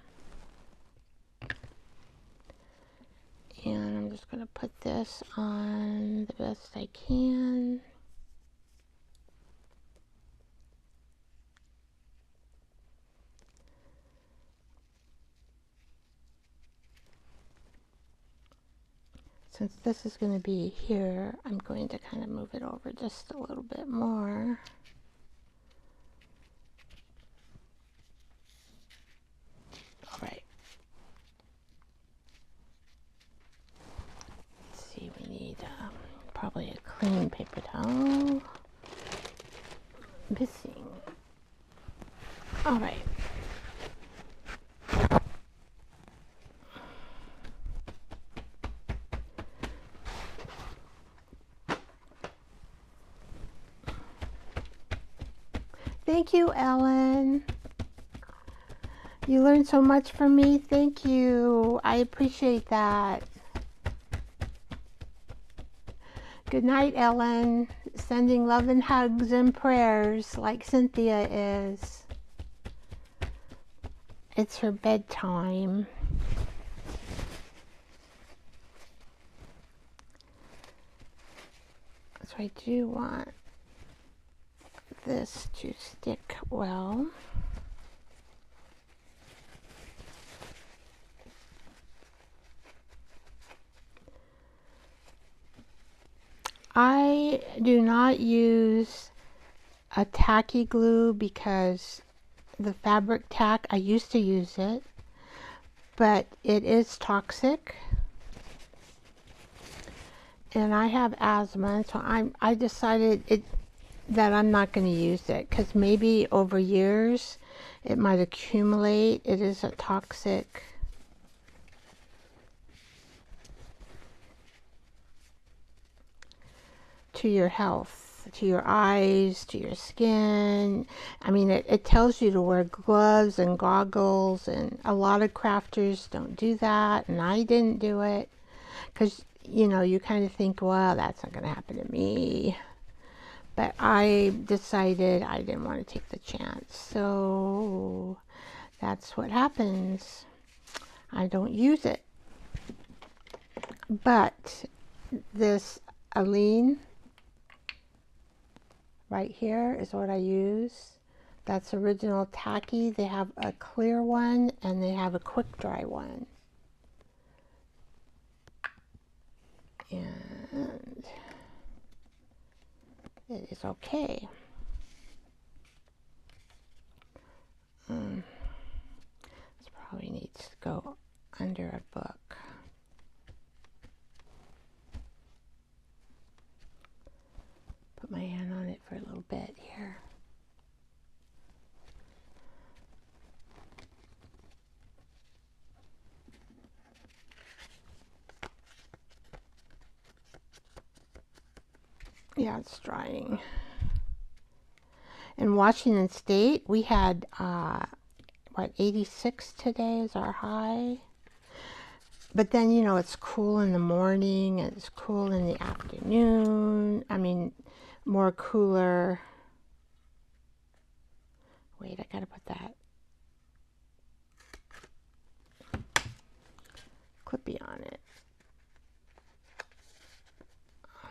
And I'm just going to put this on the best I can. Since this is going to be here, I'm going to kind of move it over just a little bit more. All right. Let's see, we need probably a clean paper towel. Missing. All right. Thank you, Ellen. You learned so much from me. Thank you. I appreciate that. Good night, Ellen. Sending love and hugs and prayers like Cynthia is. It's her bedtime. So I do want this to stick well. I do not use a tacky glue because the fabric tack, I used to use it, but it is toxic. And I have asthma, so I decided that I'm not going to use it because maybe over years it might accumulate. It is a toxic to your health, to your eyes, to your skin. I mean, it tells you to wear gloves and goggles, and a lot of crafters don't do that, and I didn't do it because, you know, you kind of think, well, that's not going to happen to me. But I decided I didn't want to take the chance, so that's what happens. I don't use it. But this Aline right here is what I use. That's original tacky. They have a clear one and they have a quick dry one. And it is okay. This probably needs to go under a book. Put my hand on it for a little bit here. Yeah, it's drying. In Washington State, we had, what, 86 today is our high. But then, you know, it's cool in the morning, and it's cool in the afternoon. I mean, more cooler. Wait, I gotta put that clippy on it.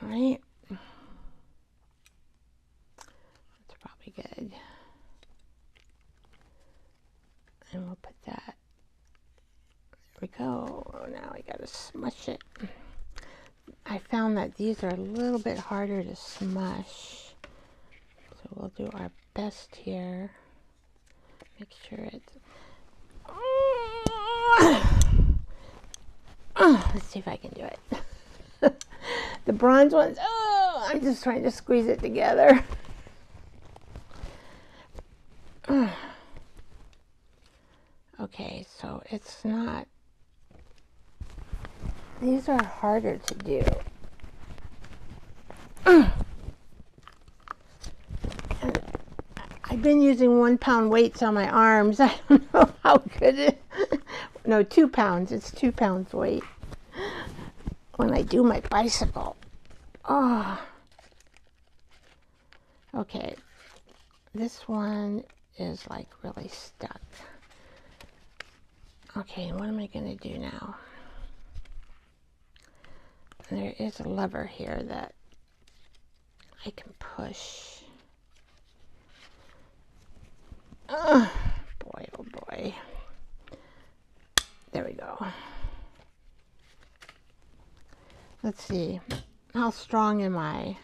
All right. That's probably good. And we'll put that. There we go. Oh, now I gotta smush it. I found that these are a little bit harder to smush. So we'll do our best here. Make sure it's... let's see if I can do it. The bronze ones, oh, I'm just trying to squeeze it together. Okay, so it's not... These are harder to do. I've been using 1 pound weights on my arms. I don't know how good it is. No, 2 pounds. It's 2 pounds weight when I do my bicycle. Oh. Okay. This one is like really stuck. Okay, what am I going to do now? There is a lever here that I can push. Boy, oh boy. There we go. Let's see. How strong am I?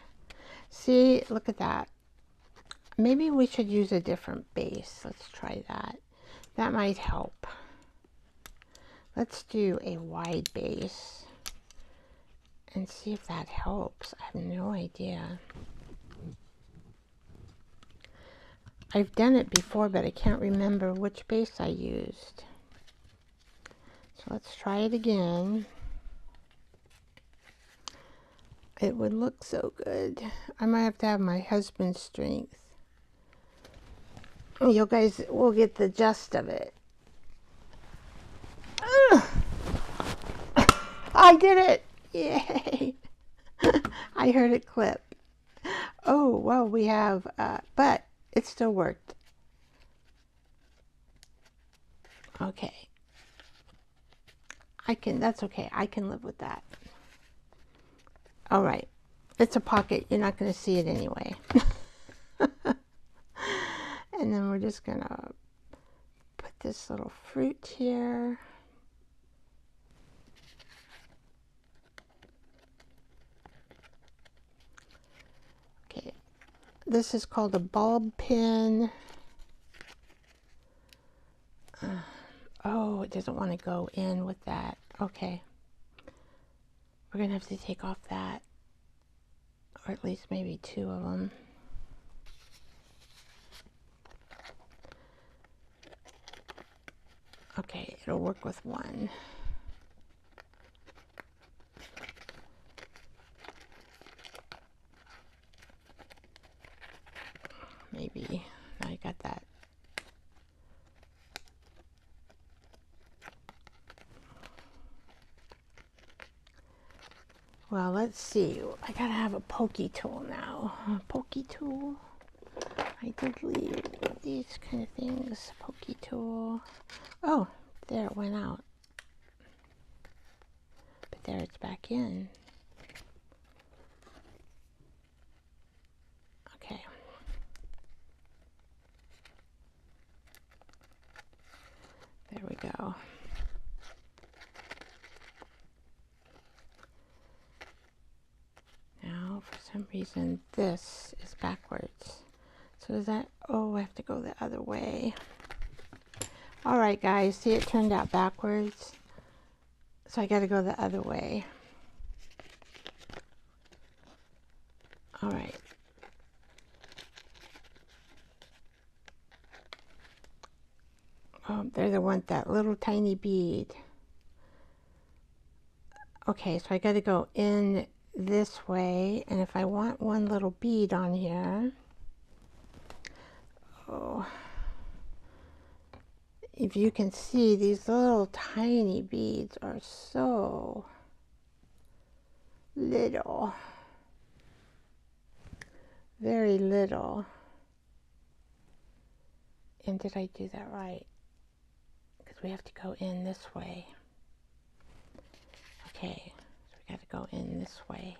See, look at that. Maybe we should use a different base. Let's try that. That might help. Let's do a wide base and see if that helps. I have no idea. I've done it before, but I can't remember which base I used. So let's try it again. It would look so good. I might have to have my husband's strength. You guys will get the gist of it. I did it! Yay! I heard it clip. Oh, well, we have, but it still worked. Okay. That's okay. I can live with that. All right. It's a pocket. You're not going to see it anyway. And then we're just going to put this little fruit here. Okay. This is called a bulb pin. Oh, it doesn't want to go in with that. Okay. We're going to have to take off that. Or at least maybe 2 of them. Okay, it'll work with 1. Maybe. I got that. Well, let's see. I gotta have a pokey tool now. A pokey tool. I did leave these kind of things. Pokey tool. Oh, there it went out. But there it's back in. Okay. There we go. Now, for some reason, this is backwards. So is that, oh, I have to go the other way. All right, guys, see, it turned out backwards. So I got to go the other way. All right. Oh, there's the one, that little tiny bead. Okay, so I got to go in this way, and if I want one little bead on here, oh, if you can see, these little tiny beads are so little, very little. And did I do that right? Because we have to go in this way. Okay, so we got to go in this way.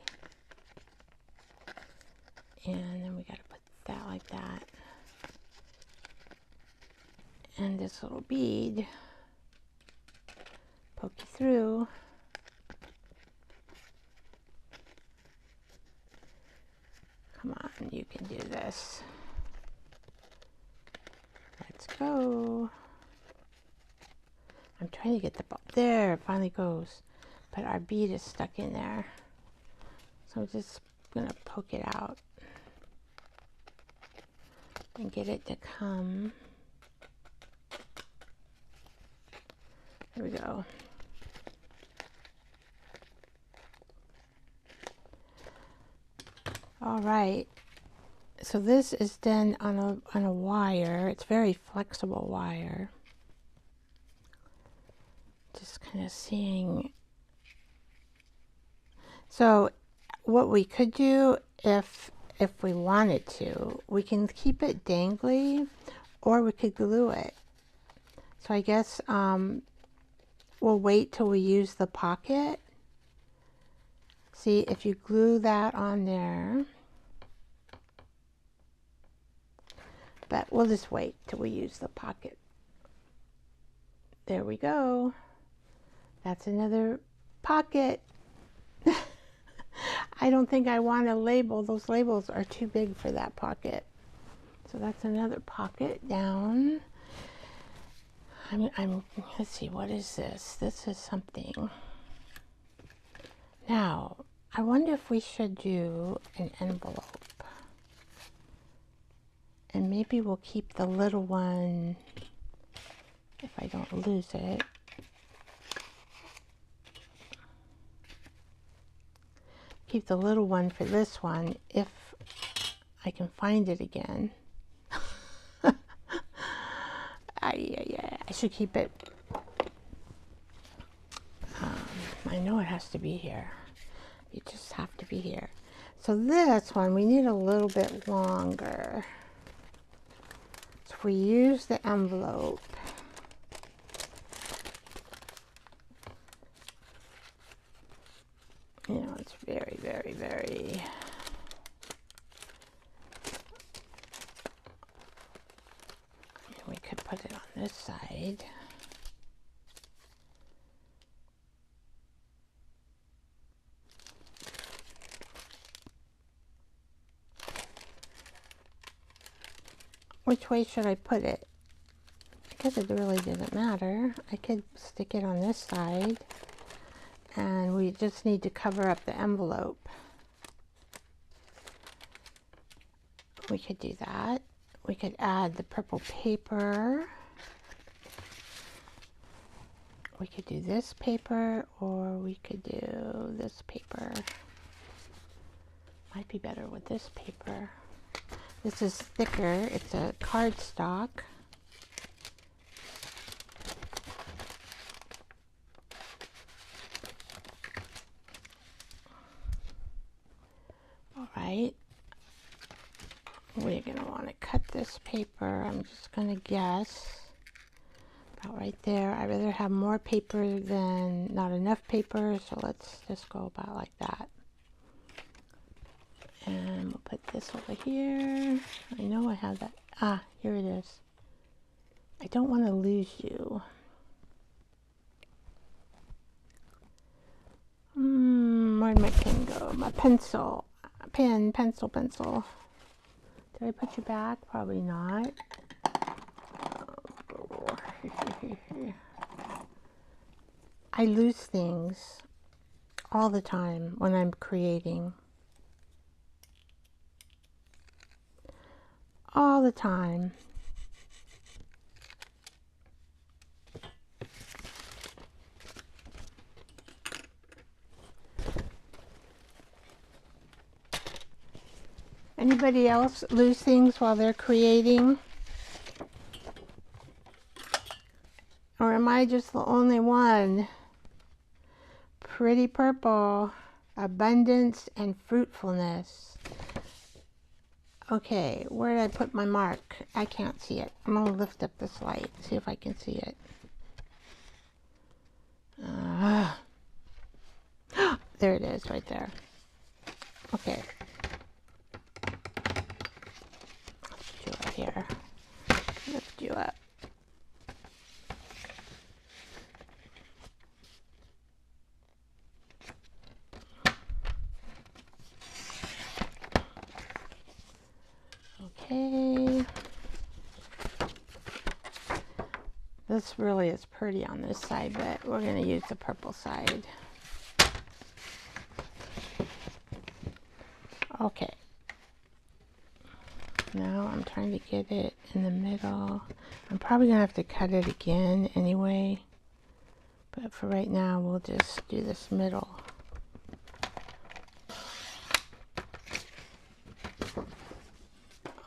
And then we got to put that like that. And this little bead, poke you through. this. Let's go. I'm trying to get the ball. There, it finally goes. But our bead is stuck in there. So I'm just going to poke it out and get it to come. There we go. All right. So this is done on a wire. It's very flexible wire. Just kind of seeing. So what we could do if we wanted to, we can keep it dangly, or we could glue it. So I guess we'll wait till we use the pocket. See, if you glue that on there, but we'll just wait till we use the pocket. There we go. That's another pocket. I don't think I want a label. Those labels are too big for that pocket. So that's another pocket down. Let's see, what is this? This is something. Now, I wonder if we should do an envelope. And maybe we'll keep the little one, if I don't lose it. Keep the little one for this one if I can find it again. I should keep it. I know it has to be here. You just have to be here. So this one, we need a little bit longer. So if we use the envelope, you know, it's very, very, very. We could put it on this side. Which way should I put it? I guess it really doesn't matter. I could stick it on this side, and we just need to cover up the envelope. We could do that. We could add the purple paper. We could do this paper, or we could do this paper. Might be better with this paper. This is thicker. It's a cardstock. All right. We're going to want to cut this paper. I'm just going to guess about right there. I'd rather have more paper than not enough paper, so let's just go about like that. And we'll put this over here. I know I have that. Ah, here it is. I don't want to lose you. Where'd my pen go? My pencil. Pencil. Did I put you back? Probably not. I lose things all the time when I'm creating. All the time. Anybody else lose things while they're creating? Or am I just the only one? Pretty purple. Abundance and fruitfulness. Okay, where did I put my mark? I can't see it. I'm going to lift up this light, see if I can see it. There it is, right there. Okay. Let's put you up here. Lift you up. This really is pretty on this side, but we're going to use the purple side. Okay. Now I'm trying to get it in the middle. I'm probably going to have to cut it again anyway. But for right now, we'll just do this middle.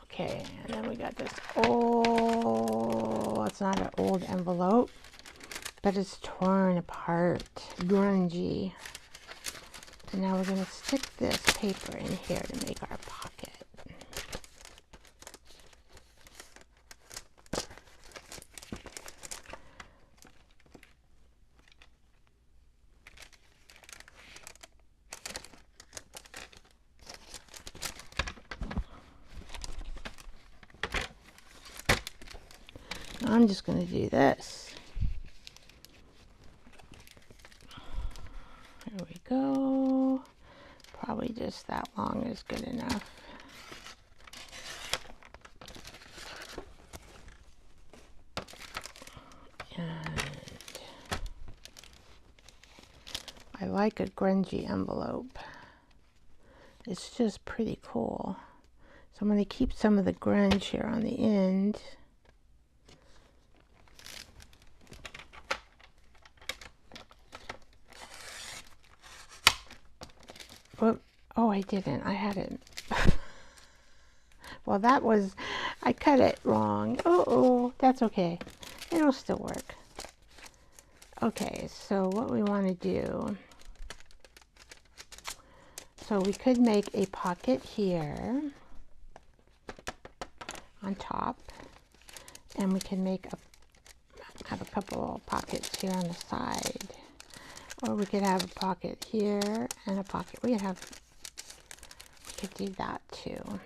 Okay, and then we got this old, it's not an old envelope, but it's torn apart, grungy. And now we're going to stick this paper in here to make our pocket. I'm just going to do this. There we go. Probably just that long is good enough. And I like a grungy envelope. It's just pretty cool. So I'm going to keep some of the grunge here on the end. Oh, I didn't. I had it. Well, that was, I cut it wrong. Oh, that's okay. It'll still work. Okay, so what we want to do, so we could make a pocket here on top, and we can make have a couple pockets here on the side, or we could have a pocket here and a pocket. We could do that too.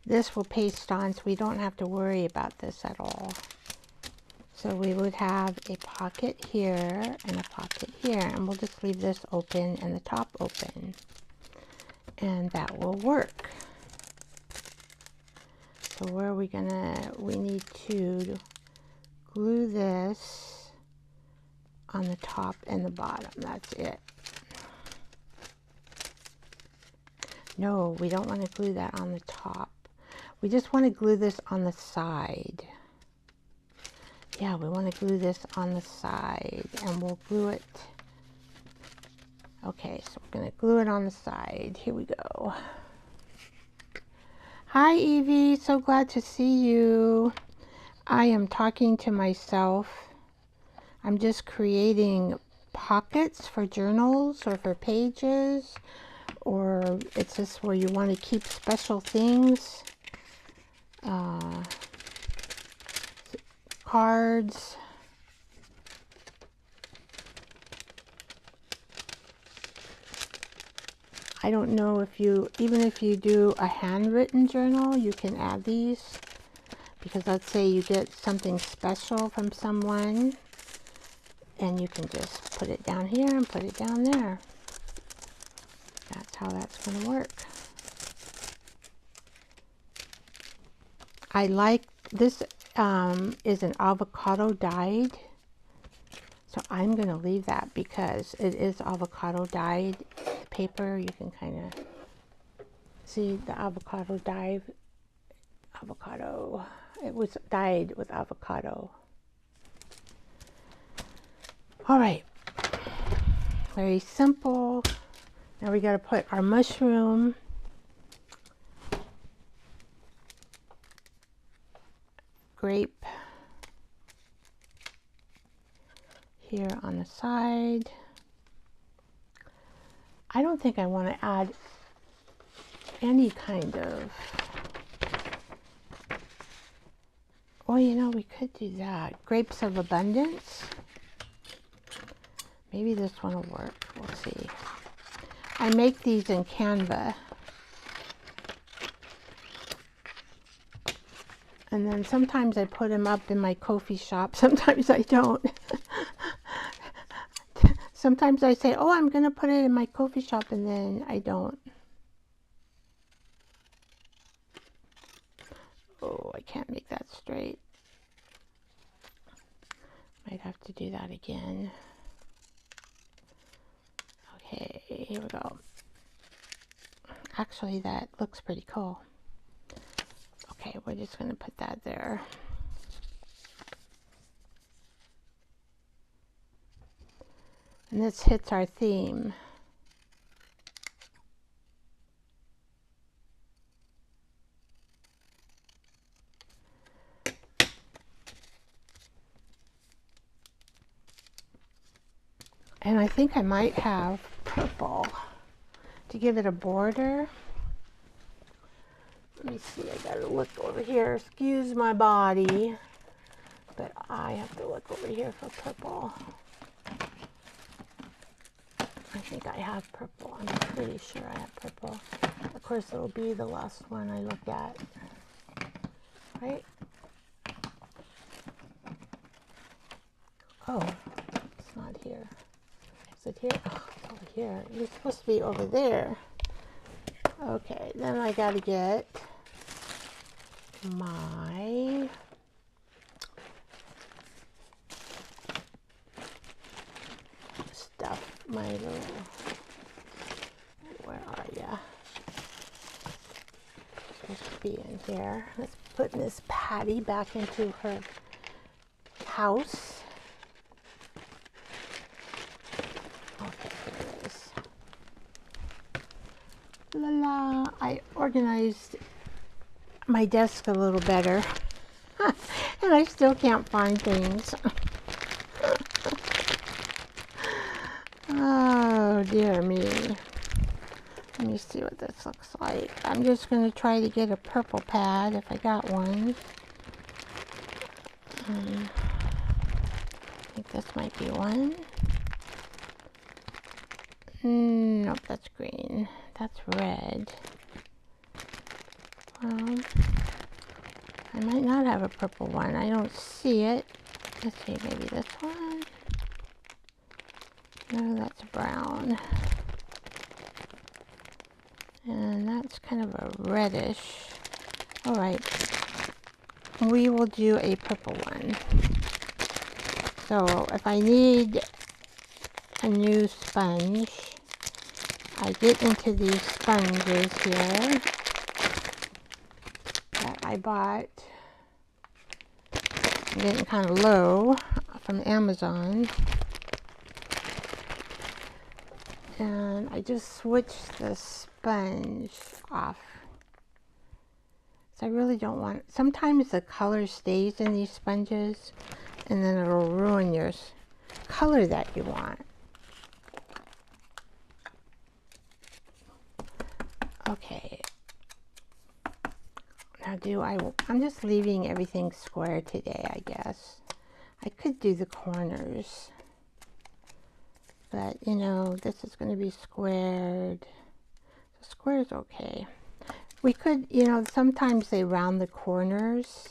This will paste on, so we don't have to worry about this at all. So we would have a pocket here and a pocket here, and we'll just leave this open and the top open, and that will work. So where are we gonna, we need to glue this on the top and the bottom. That's it. No, we don't want to glue that on the top. We just want to glue this on the side. Yeah, we want to glue this on the side, and we'll glue it. Okay, so we're going to glue it on the side. Here we go. Hi, Evie. So glad to see you. I am talking to myself. I'm just creating pockets for journals or for pages, or it's just where you want to keep special things. Cards. I don't know if you, even if you do a handwritten journal, you can add these, because let's say you get something special from someone, and you can just put it down here and put it down there. That's how that's going to work. I like this. Is an avocado dyed, so I'm going to leave that because it is avocado dyed paper. You can kind of see the avocado dye. Avocado, it was dyed with avocado. All right, very simple. Now we got to put our mushroom grape here on the side. I don't think I want to add any kind of, well, you know, we could do that. Grapes of Abundance. Maybe this one will work. We'll see. I make these in Canva. And then sometimes I put them up in my coffee shop. Sometimes I don't. Sometimes I say, oh, I'm going to put it in my coffee shop, and then I don't. Oh, I can't make that straight. Might have to do that again. Okay, here we go. Actually, that looks pretty cool. Okay, we're just going to put that there. And this hits our theme. And I think I might have purple to give it a border. Let me see, I gotta look over here. Excuse my body, but I have to look over here for purple. I think I have purple. I'm pretty sure I have purple. Of course, it'll be the last one I look at, right? Oh, it's not here. Is it here? Oh, it's over here. It's supposed to be over there. Okay, then I gotta get my stuff, my little, where are ya? Supposed to be in here. Let's put Miss Patty back into her house. Okay, here it is. La la, I organized my desk a little better. And I still can't find things. Oh dear me. Let me see what this looks like. I'm just going to try to get a purple pad if I got one. I think this might be one. Nope, that's green. That's red. Well, I might not have a purple one. I don't see it. Let's see, maybe this one. No, that's brown. And that's kind of a reddish. All right. We will do a purple one. So if I need a new sponge, I get into these sponges here that I bought. I'm getting kind of low from Amazon. And I just switched the sponge off. So I really don't want, sometimes the color stays in these sponges and then it'll ruin your color that you want. Okay. Now I'm just leaving everything square today, I guess. I could do the corners. But, you know, this is going to be squared. The square's okay. We could, you know, sometimes they round the corners.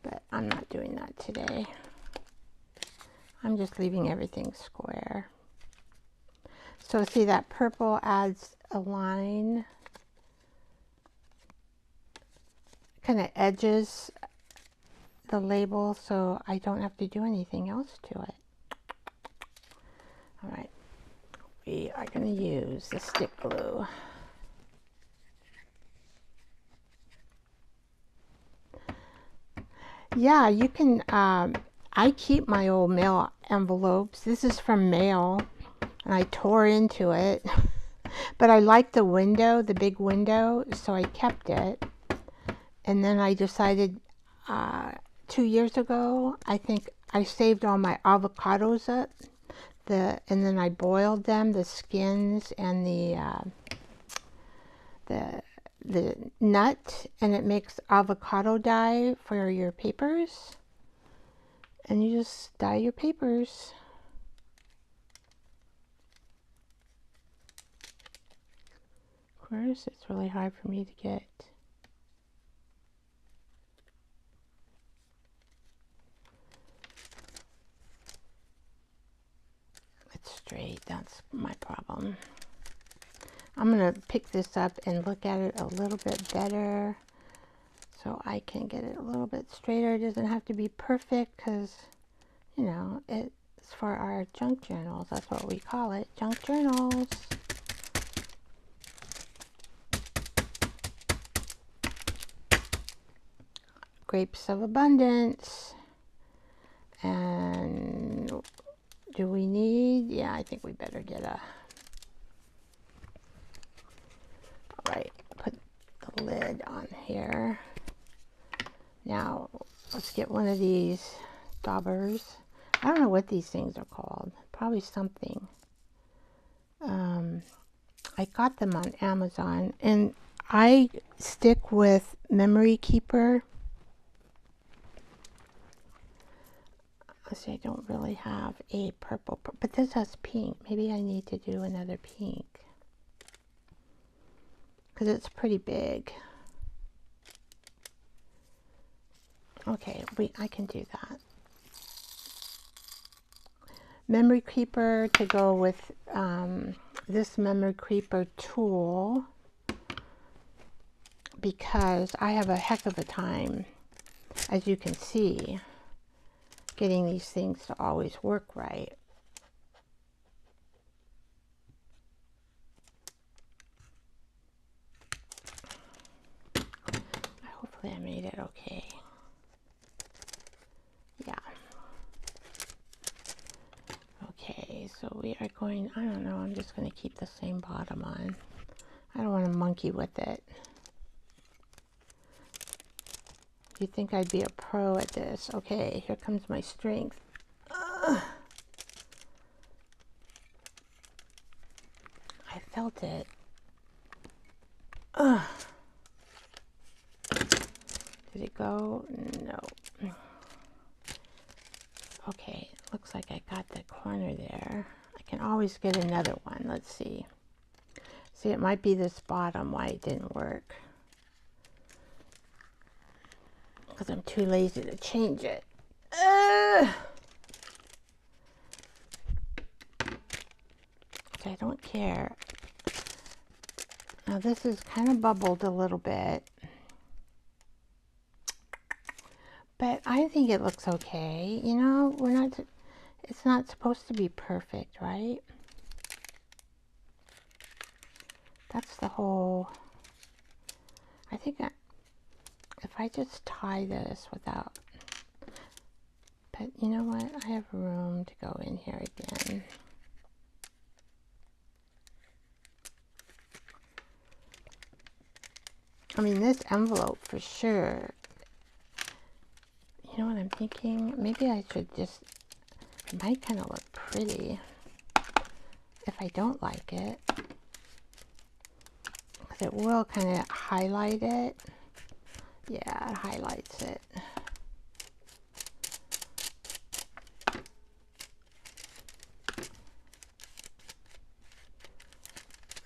But I'm not doing that today. I'm just leaving everything square. So see, that purple adds a line. Kind of edges the label so I don't have to do anything else to it. All right. We are going to use the stick glue. Yeah, you can, I keep my old mail envelopes. This is from mail, and I tore into it. But I like the window, the big window, so I kept it. And then I decided 2 years ago, I think I saved all my avocados up. And then I boiled them, the skins and the nut, and it makes avocado dye for your papers. And you just dye your papers. Of course, it's really hard for me to get. It's straight, that's my problem. I'm going to pick this up and look at it a little bit better so I can get it a little bit straighter. It doesn't have to be perfect because, you know, it's for our junk journals. That's what we call it, junk journals. Grapes of Abundance. And do we need, yeah, I think we better get a, all right, put the lid on here. Now, let's get one of these daubers. I don't know what these things are called. Probably something. I got them on Amazon, and I stick with Memory Keeper. Let's see, I don't really have a purple, but this has pink. Maybe I need to do another pink because it's pretty big. Okay, I can do that. Memory Keeper to go with this Memory Keeper tool, because I have a heck of a time, as you can see, getting these things to always work right. Hopefully I made it okay. Yeah. Okay, so we are going, I don't know, I'm just going to keep the same bottom on. I don't want to monkey with it. You'd think I'd be a pro at this. Okay, here comes my strength. I felt it. Did it go? No. Okay, looks like I got the corner there. I can always get another one. Let's see. See, it might be this bottom why it didn't work. Because I'm too lazy to change it. I don't care. Now this is kind of bubbled a little bit, but I think it looks okay. You know, it's not supposed to be perfect, right? That's the whole, I think if I just tie this without, but you know what? I have room to go in here again. I mean, this envelope for sure. You know what I'm thinking? Maybe I should just, it might kind of look pretty if I don't like it. Because it will kind of highlight it. Yeah, it highlights it.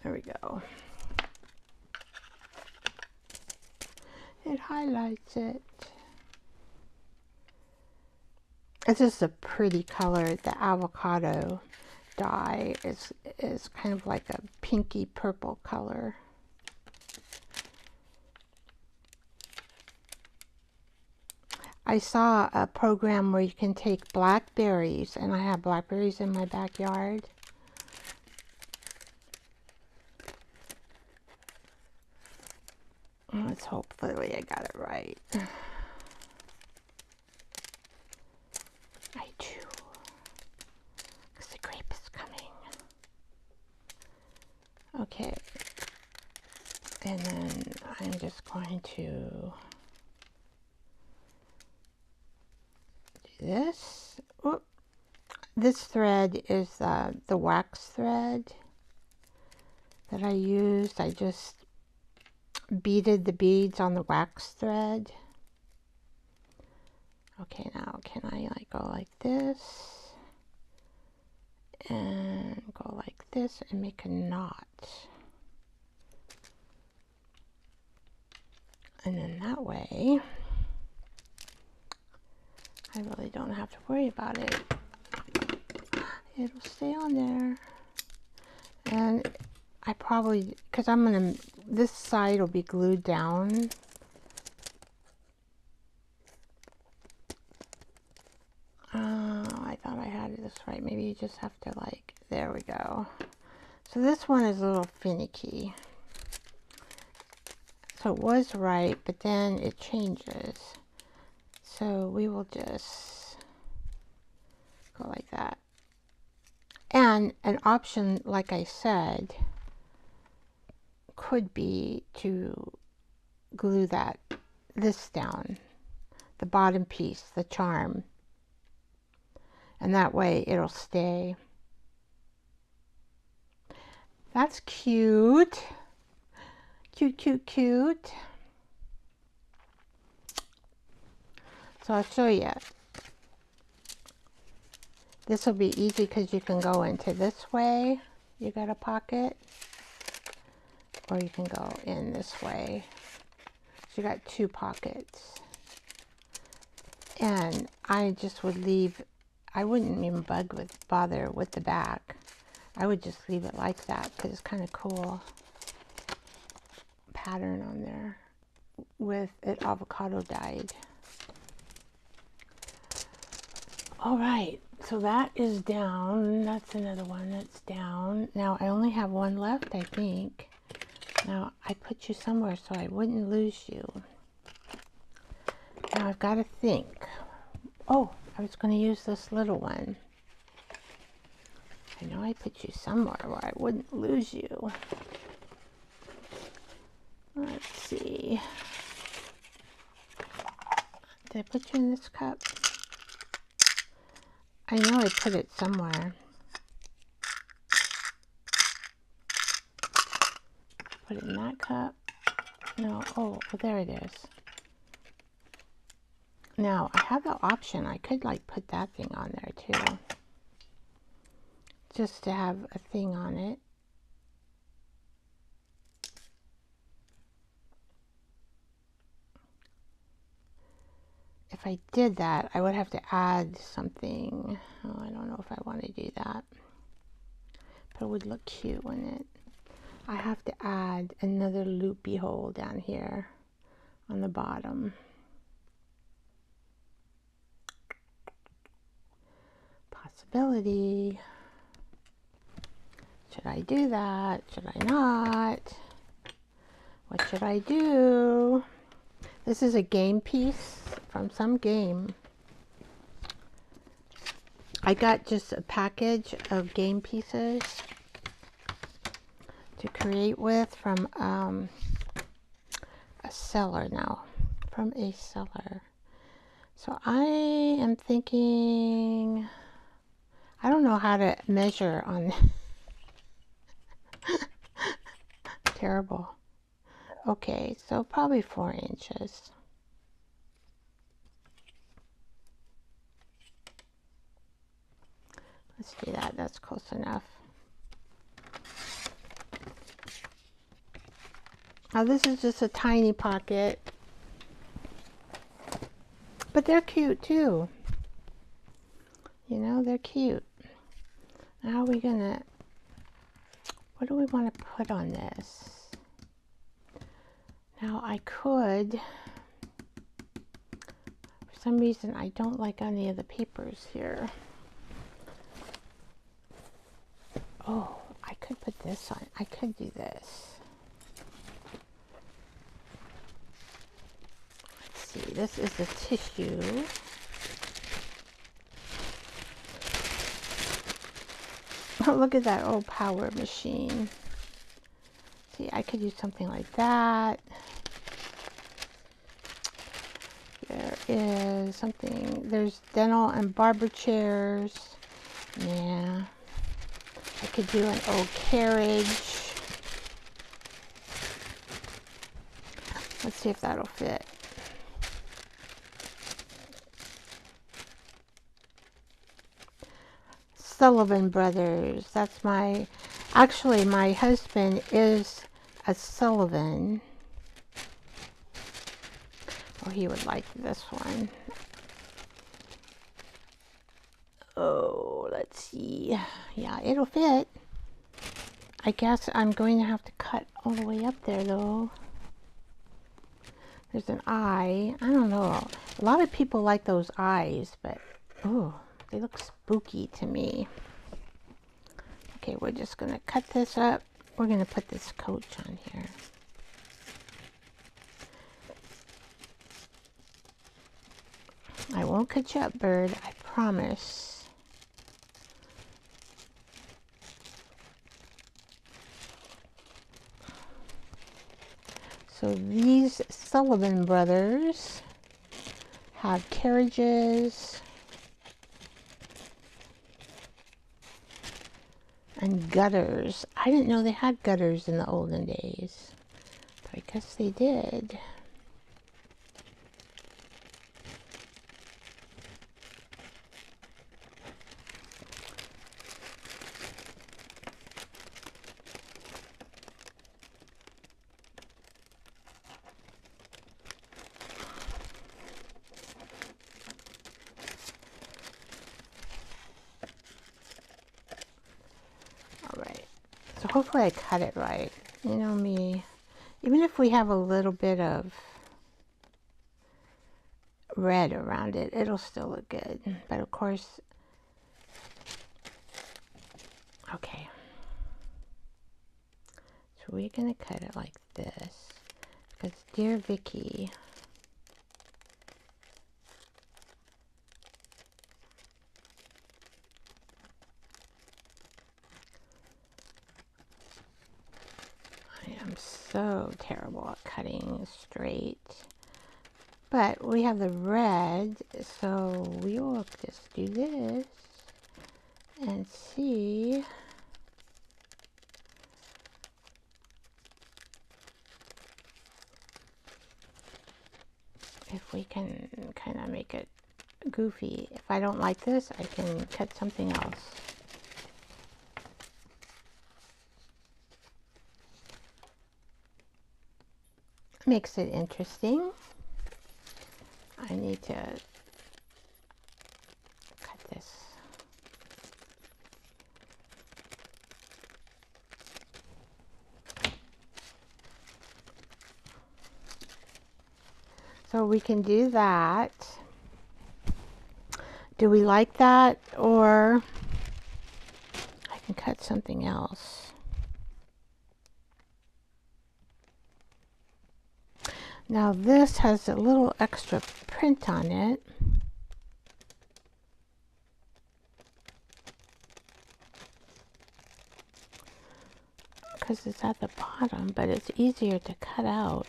There we go. It highlights it. It's just a pretty color. The avocado dye is kind of like a pinky purple color. I saw a program where you can take blackberries, and I have blackberries in my backyard. Let's hopefully I got it right. I do. Because the grape is coming. Okay. And then I'm just going to do this. Oop. This thread is the wax thread that I used. I just beaded the beads on the wax thread. Okay, now can I like go like this and go like this and make a knot? And then that way I really don't have to worry about it. It'll stay on there. And I probably, because this side will be glued down. I thought I had this right. Maybe you just have to like, there we go. So this one is a little finicky. So it was right, but then it changes. So we will just go like that. And an option, like I said, could be to glue this down, the bottom piece, the charm. And that way it'll stay. That's cute. Cute, cute, cute. So I'll show you. This will be easy because you can go into this way. You got a pocket. Or you can go in this way. So you got 2 pockets. And I just would leave, I wouldn't even bother with the back. I would just leave it like that because it's kind of cool pattern on there with it avocado dyed. All right, so that is down. That's another one that's down. Now I only have one left, I think. Now I put you somewhere so I wouldn't lose you. Now I've got to think. Oh, I was going to use this little one. I know I put you somewhere where I wouldn't lose you. Let's see. Did I put you in this cup? I know I put it somewhere. Put it in that cup. No, oh, well, there it is. Now, I have the option. I could like put that thing on there too. Just to have a thing on it. If I did that, I would have to add something. Oh, I don't know if I want to do that. But it would look cute, wouldn't it? I have to add another loopy hole down here on the bottom. Possibility. Should I do that? Should I not? What should I do? This is a game piece from some game. I got just a package of game pieces to create with from a seller now. From a seller. So I am thinking, I don't know how to measure on terrible. Okay, so probably 4 inches. Let's do that. That's close enough. Now this is just a tiny pocket. But they're cute too. You know, they're cute. Now we're gonna, what do we want to put on this? Now I could, for some reason I don't like any of the papers here. Oh, I could put this on. I could do this. Let's see, this is the tissue. Oh, look at that old power machine. See, I could do something like that. There is something, there's dental and barber chairs. Yeah. I could do an old carriage. Let's see if that'll fit. Sullivan Brothers. That's my, actually my husband is a Sullivan. Oh, he would like this one. Oh, let's see. Yeah, it'll fit. I guess I'm going to have to cut all the way up there though. There's an eye. I don't know. A lot of people like those eyes, but oh, they look spooky to me. Okay, we're just going to cut this up. We're going to put this coach on here. I won't cut you up, bird. I promise. So these Sullivan brothers have carriages and gutters. I didn't know they had gutters in the olden days, but I guess they did. So hopefully I cut it right. You know me, even if we have a little bit of red around it, it'll still look good. But of course, okay. So we're gonna cut it like this because dear Vicky, I am so terrible at cutting straight. But we have the red, so we will just do this and see if we can kind of make it goofy. If I don't like this, I can cut something else. Makes it interesting. I need to cut this. So we can do that. Do we like that? Or I can cut something else. Now this has a little extra print on it. Because it's at the bottom, but it's easier to cut out.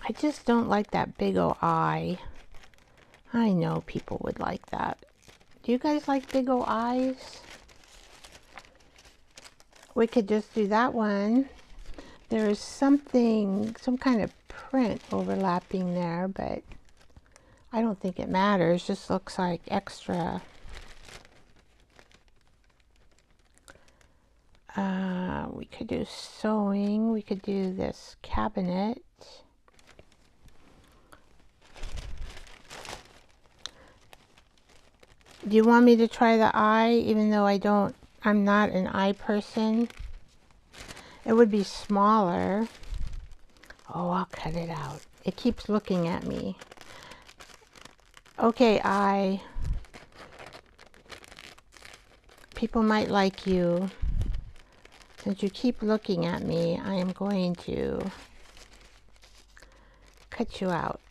I just don't like that big ol' eye. I know people would like that. Do you guys like big ol' eyes? We could just do that one. There is something, some kind of print overlapping there, but I don't think it matters. Just looks like extra. We could do sewing. We could do this cabinet. Do you want me to try the eye, even though I'm not an eye person? It would be smaller. Oh, I'll cut it out. It keeps looking at me. Okay, eye. People might like you. Since you keep looking at me, I am going to cut you out.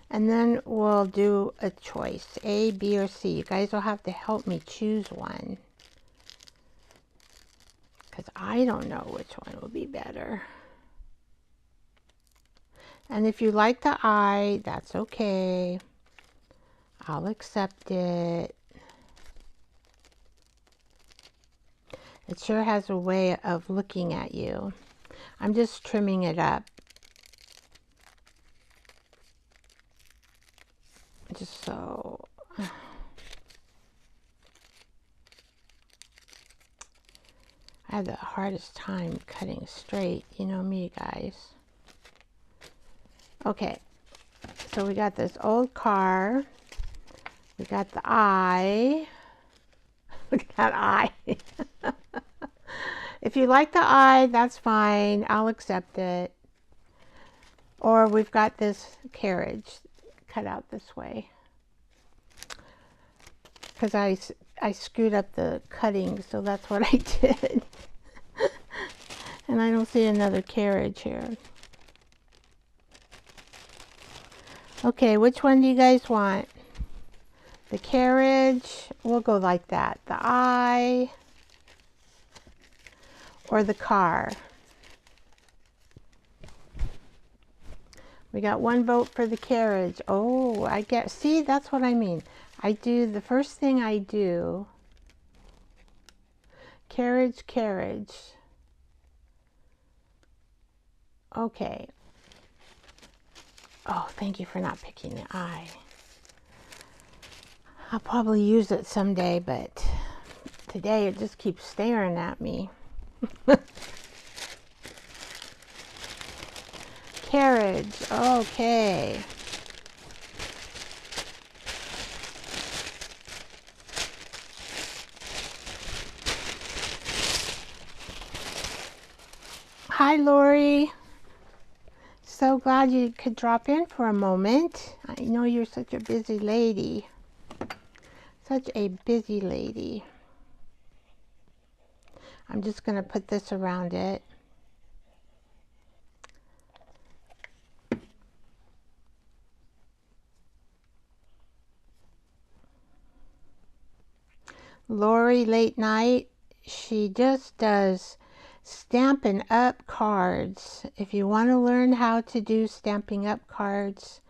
And then we'll do a choice, A, B, or C. You guys will have to help me choose one, because I don't know which one will be better. And if you like the eye, that's okay. I'll accept it. It sure has a way of looking at you. I'm just trimming it up. Just so. I have the hardest time cutting straight. You know me, guys. Okay, so we got this old car. We got the eye. Look at that eye. If you like the eye, that's fine. I'll accept it. Or we've got this carriage cut out this way. Because I screwed up the cutting, so that's what I did. And I don't see another carriage here. Okay, which one do you guys want? The carriage, we'll go like that. The eye, or the car. We got one vote for the carriage. Oh, I get, see, that's what I mean. I do, the first thing I do, carriage, carriage. Okay. Oh, thank you for not picking the eye. I'll probably use it someday, but today it just keeps staring at me. Carriage, okay. Hi, Lori. So glad you could drop in for a moment. I know you're such a busy lady. Such a busy lady. I'm just going to put this around it. Lori Late Night, she just does Stampin' Up cards. If you want to learn how to do Stamping Up cards,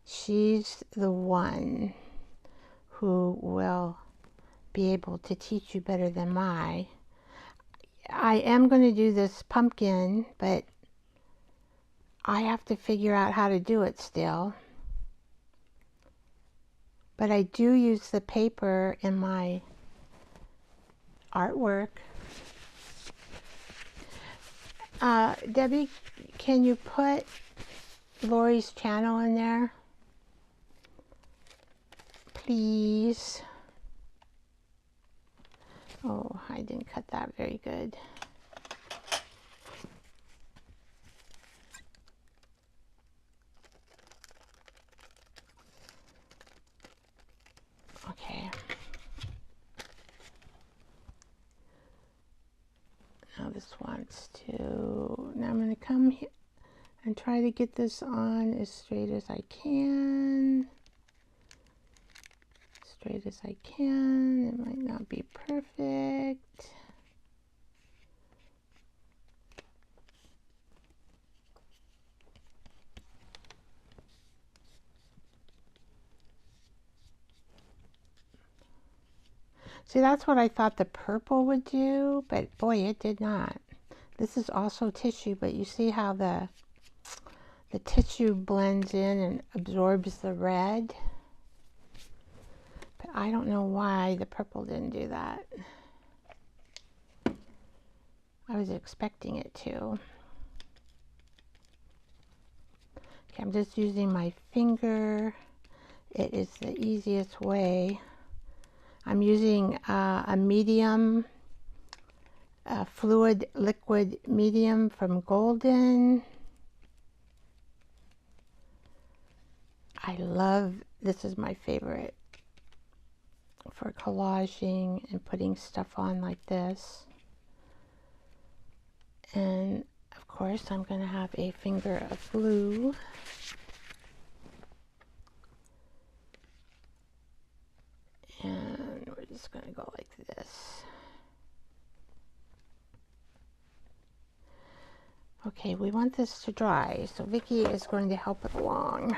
she's the one who will be able to teach you better than I am going to do this pumpkin, but I have to figure out how to do it still. But I do use the paper in my artwork. Debbie, can you put Lori's channel in there? Please. Oh, I didn't cut that very good. Okay. Now this wants to, now I'm going to come here and try to get this on as straight as I can. Straight as I can. It might not be perfect. See, that's what I thought the purple would do, but boy, it did not. This is also tissue, but you see how the tissue blends in and absorbs the red? But I don't know why the purple didn't do that. I was expecting it to. Okay, I'm just using my finger. It is the easiest way. I'm using a medium, fluid liquid medium from Golden. I love, this is my favorite for collaging and putting stuff on like this. And of course I'm going to have a finger of glue. And we're just going to go like this. Okay, we want this to dry, so Vicki is going to help it along.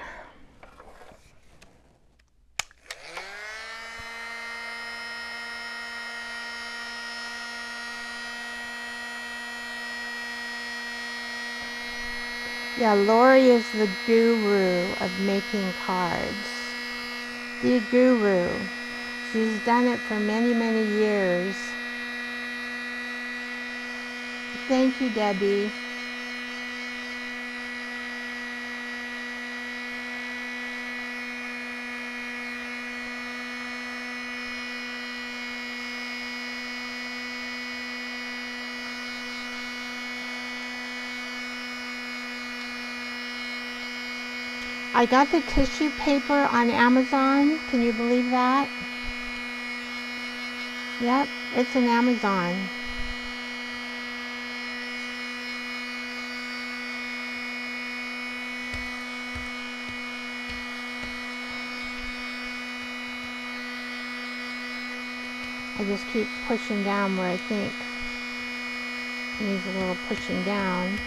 Yeah, Lori is the guru of making cards. The guru. She's done it for many, many years. Thank you, Debbie. I got the tissue paper on Amazon. Can you believe that? Yep, it's an Amazon. I just keep pushing down where I think it needs a little pushing down.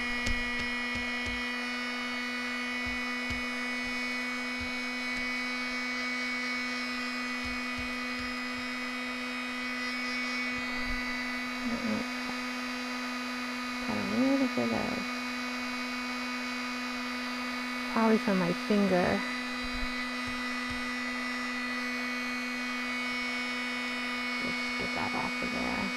Got a little bit of, probably from my finger. Let's get that off of there.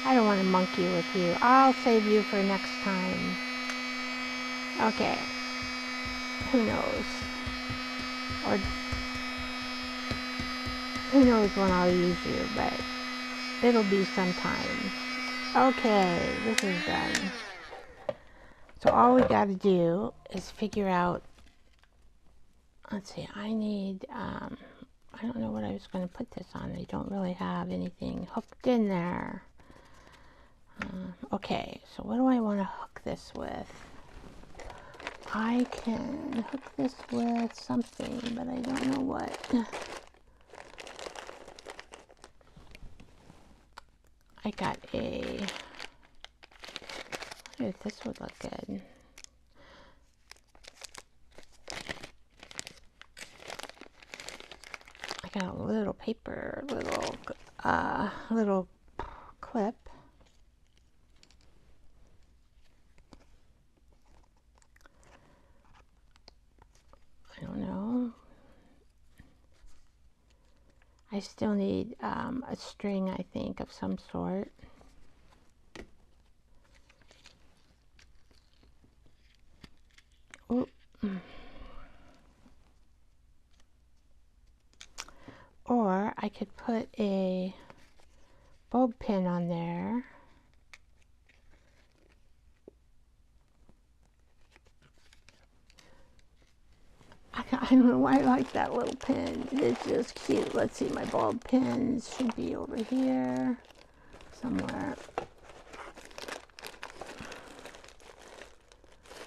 I don't want to monkey with you. I'll save you for next time. Okay. Who knows? Or who knows when I'll use you, but it'll be sometime. Okay, this is done. So all we got to do is figure out, let's see, I need, I don't know what I was going to put this on. I don't really have anything hooked in there. Okay, so what do I want to hook this with? I can hook this with something, but I don't know what. I got a, I wonder if this would look good. I got a little paper, little clip. I don't know. I still need a string, I think, of some sort. Ooh. Or I could put a bulb pin on there. I don't know why I like that little pin. It's just cute. Let's see, my bulb pins should be over here somewhere.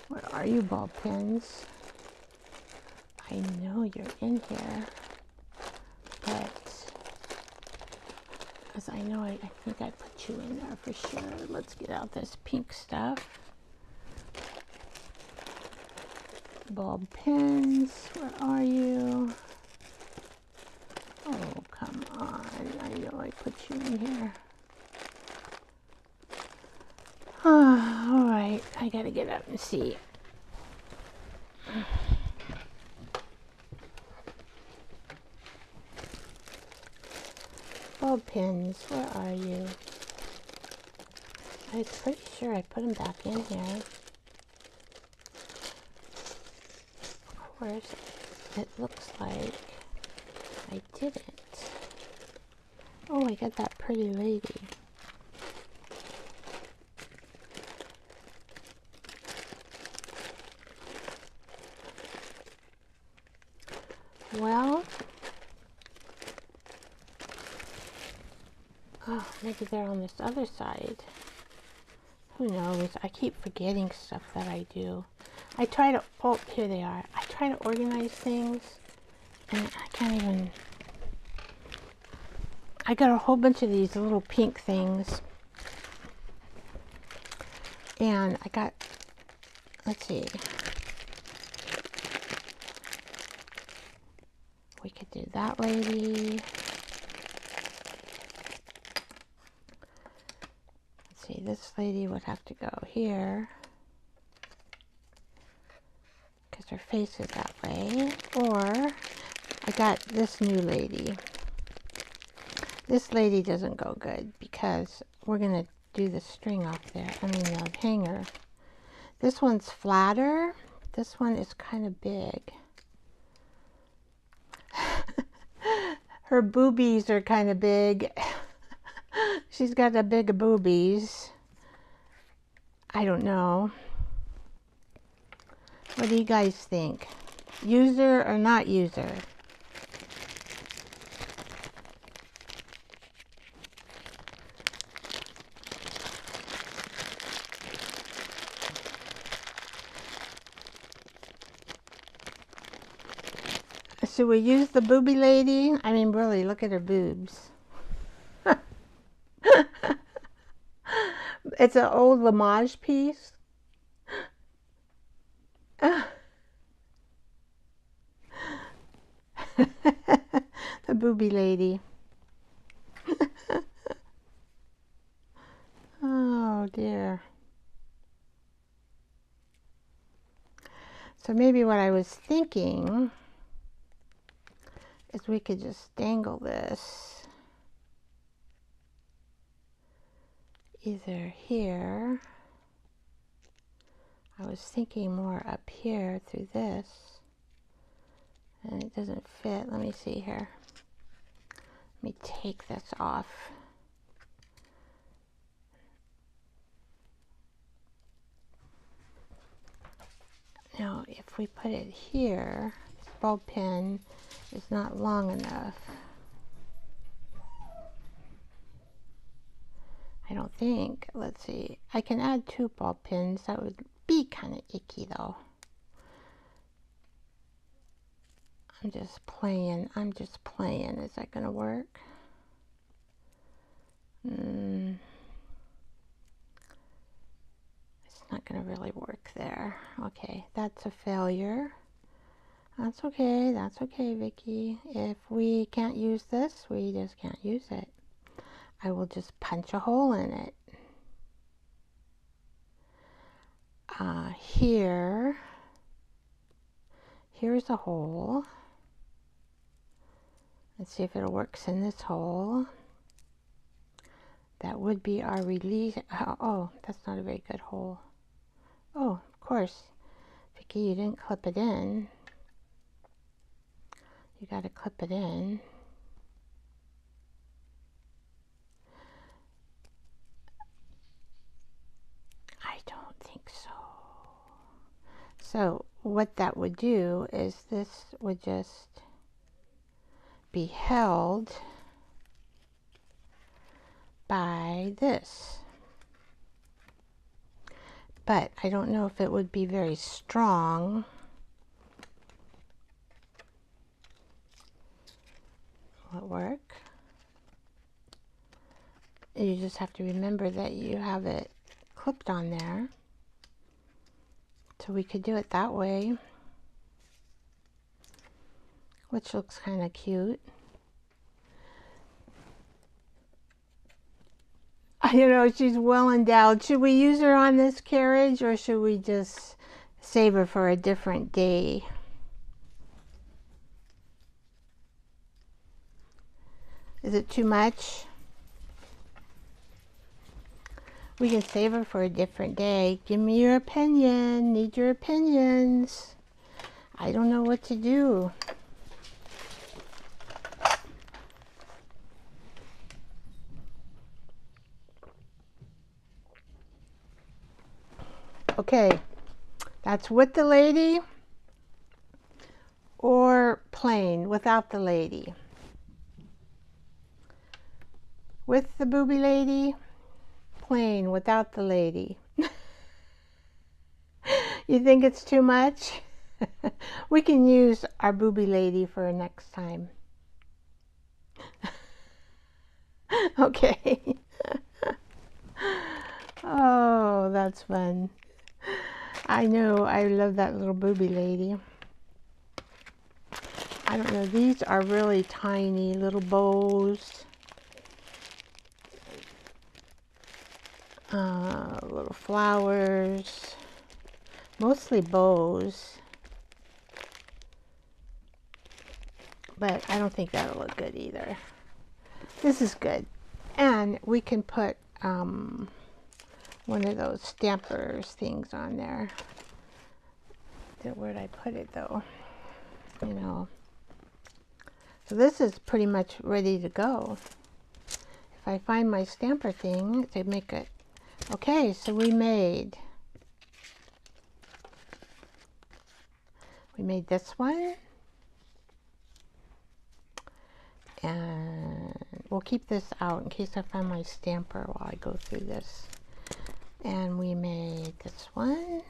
Where are you, bulb pins? I know you're in here, but as I know, I think I put you in there for sure. Let's get out this pink stuff. Bulb pins, where are you? Oh, come on. I know I put you in here. All right, I gotta get up and see. Bulb pins, where are you? I'm pretty sure I put them back in here. Of course, it looks like I didn't. Oh, I got that pretty lady. Well, oh, maybe they're on this other side. Who knows? I keep forgetting stuff that I do. I try to, oh, here they are. I try to organize things, and I can't even. I got a whole bunch of these little pink things. And I got, let's see. We could do that lady. Let's see, this lady would have to go here, because her face is that way. Or I got this new lady. This lady doesn't go good because we're going to do the string off there. I mean the hanger. This one's flatter. This one is kind of big. Her boobies are kind of big. She's got a big boobies. I don't know. What do you guys think? User or not user? Should we use the booby lady? I mean, really, look at her boobs. It's an old Limoges piece. The booby lady. Oh dear. So maybe what I was thinking is we could just dangle this either here. I was thinking more up here through this, and it doesn't fit. Let me see here. Let me take this off. Now, if we put it here, this ball pin is not long enough. I don't think. Let's see. I can add 2 ball pins. That would be kind of icky though. I'm just playing. Is that going to work? It's not going to really work there. Okay, that's a failure. That's okay. That's okay, Vicky. If we can't use this, we just can't use it. I will just punch a hole in it. Here's a hole. Let's see if it works in this hole. That would be our release. Oh, that's not a very good hole. Oh, of course. Vicky, you didn't clip it in. You got to clip it in. I don't think so. So what that would do is this would just be held by this. But I don't know if it would be very strong. Will it work? You just have to remember that you have it clipped on there. So we could do it that way, which looks kind of cute. You know, she's well endowed. Should we use her on this carriage, or should we just save her for a different day? Is it too much? We can save her for a different day. Give me your opinion. Need your opinions. I don't know what to do. Okay, that's with the lady or plain without the lady. With the booby lady, plain without the lady. You think it's too much? We can use our booby lady for next time. Okay. Oh, that's fun. I know, I love that little booby lady. I don't know, these are really tiny little bows. Little flowers. Mostly bows. But I don't think that'll look good either. This is good. And we can put one of those stampers things on there. Where'd I put it though? You know. So this is pretty much ready to go. If I find my stamper thing to make it. Okay, so we made this one. And we'll keep this out in case I find my stamper while I go through this. And we made this one.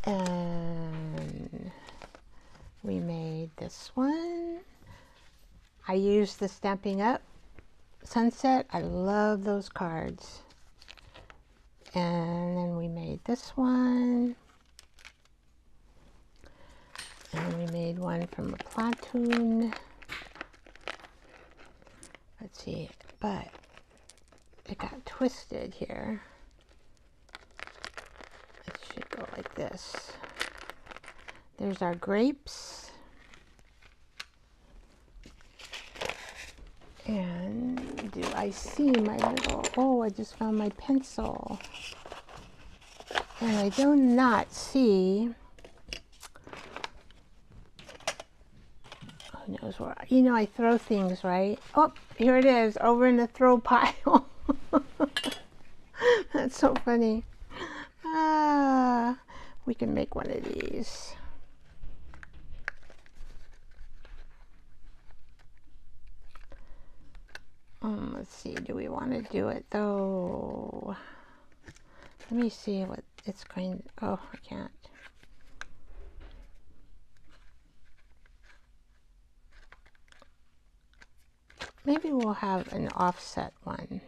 And we made this one. I used the Stampin' Up! Sunset. I love those cards. And then we made this one. And we made one from a platoon. Let's see, but it got twisted here. It should go like this. There's our grapes. And do I see my little, oh, I just found my pencil. And I do not see, who knows where, you know, I throw things, right? Oh, here it is, over in the throw pile. That's so funny. We can make one of these. Let's see, do we want to do it though? Let me see what it's going to, oh, I can't. Maybe we'll have an offset one.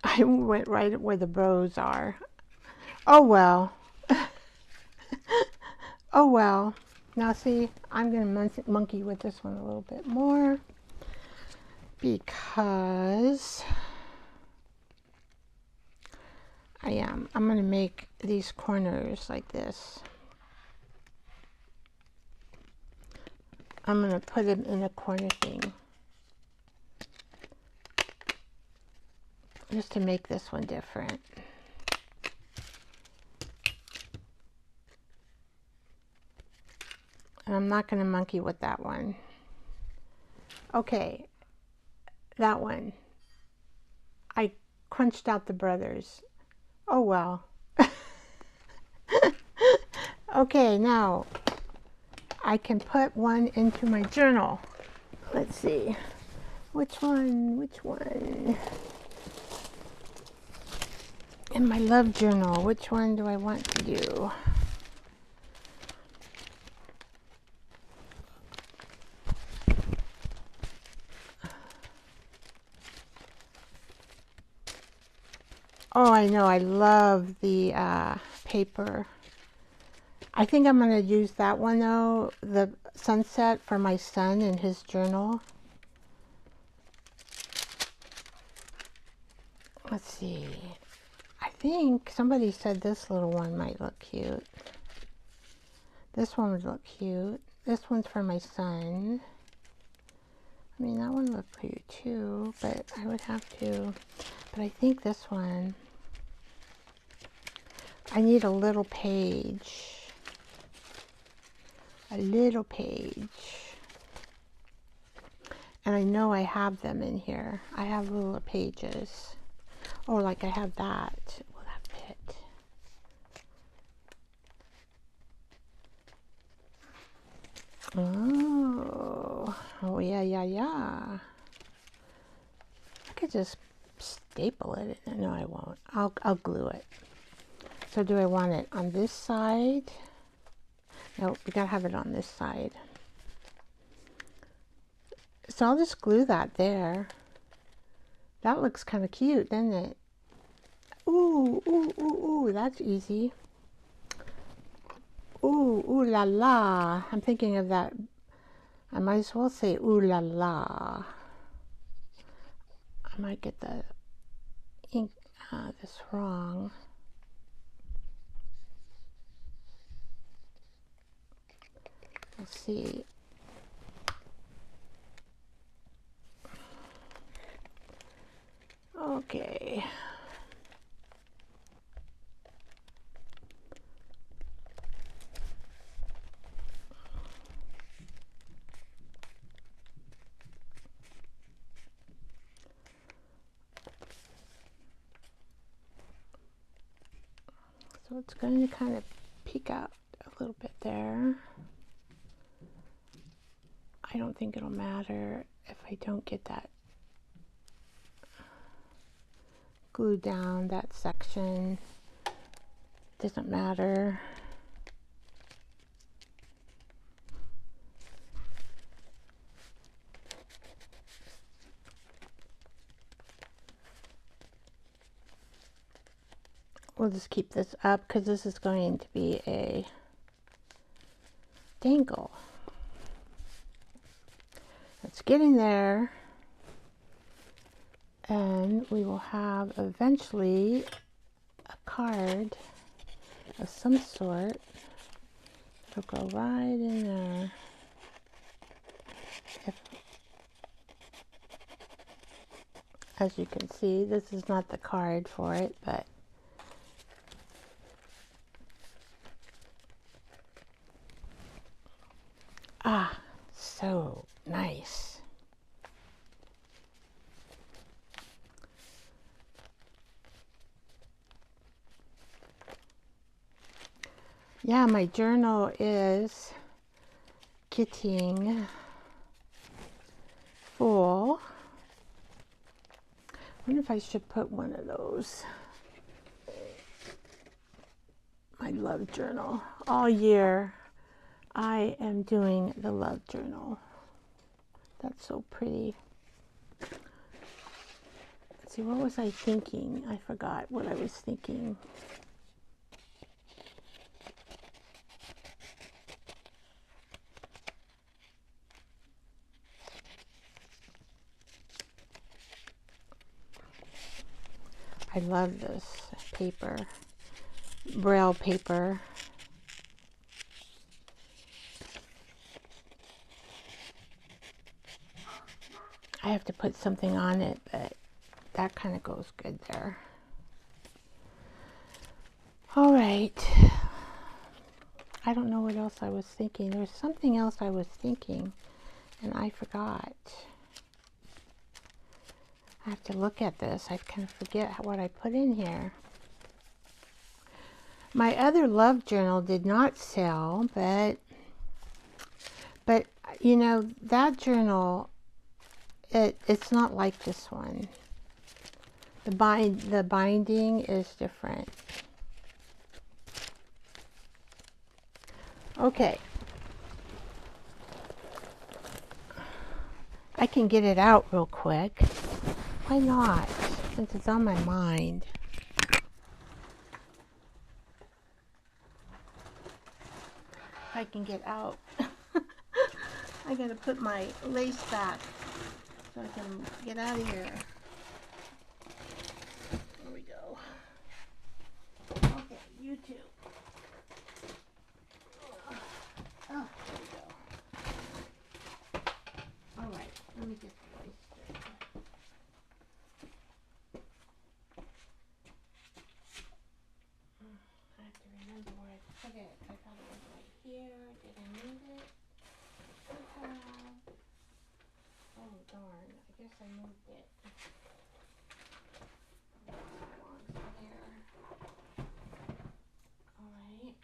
I went right where the bows are. Oh well. Oh well. Now see, I'm going to monkey with this one a little bit more because I'm going to make these corners like this. I'm going to put them in a corner thing. Just to make this one different. And I'm not going to monkey with that one. Okay, that one. I crunched out the brothers. Oh well. Okay, now I can put one into my journal. Let's see. Which one? Which one? In my love journal, which one do I want to do? Oh, I know, I love the paper. I think I'm going to use that one though, the sunset, for my son in his journal. Let's see. I think somebody said this little one might look cute. This one would look cute. This one's for my son. I mean, that one looked cute too, but I would have to. But I think this one, I need a little page. A little page. And I know I have them in here. I have little pages. Oh, like I have that. Will that fit? Oh, yeah. I could just staple it. No, I won't. I'll glue it. So do I want it on this side? No, we gotta have it on this side. So I'll just glue that there. That looks kind of cute, doesn't it? Ooh, that's easy. Ooh la la. I'm thinking of that. I might as well say ooh la la. I might get the ink this wrong. Let's see. Okay. So it's going to kind of peek out a little bit there. I don't think it'll matter if I don't get that glue down that section. Doesn't matter. We'll just keep this up because this is going to be a dangle. It's getting there, and we will have eventually a card of some sort. It'll go right in there. As you can see, this is not the card for it, but so nice. Yeah, my journal is getting full. I wonder if I should put one of those. My love journal. All year I am doing the love journal. That's so pretty. Let's see, what was I thinking? I forgot what I was thinking. I love this paper, Braille paper. I have to put something on it, but that kind of goes good there. All right. I don't know what else I was thinking. There was something else I was thinking, and I forgot. I have to look at this. I kind of forget what I put in here. My other love journal did not sell, but you know, that journal, it's not like this one. The binding is different. Okay. I can get it out real quick. Why not? Since it's on my mind. If I can get out. I gotta put my lace back so I can get out of here. There we go. Okay, you too. Oh, there we go. All right, let me get the lace straight. I have to remember where I put it. I thought it was right here. Did I move it? Oh darn, I guess I moved it. It belongs here. Alright.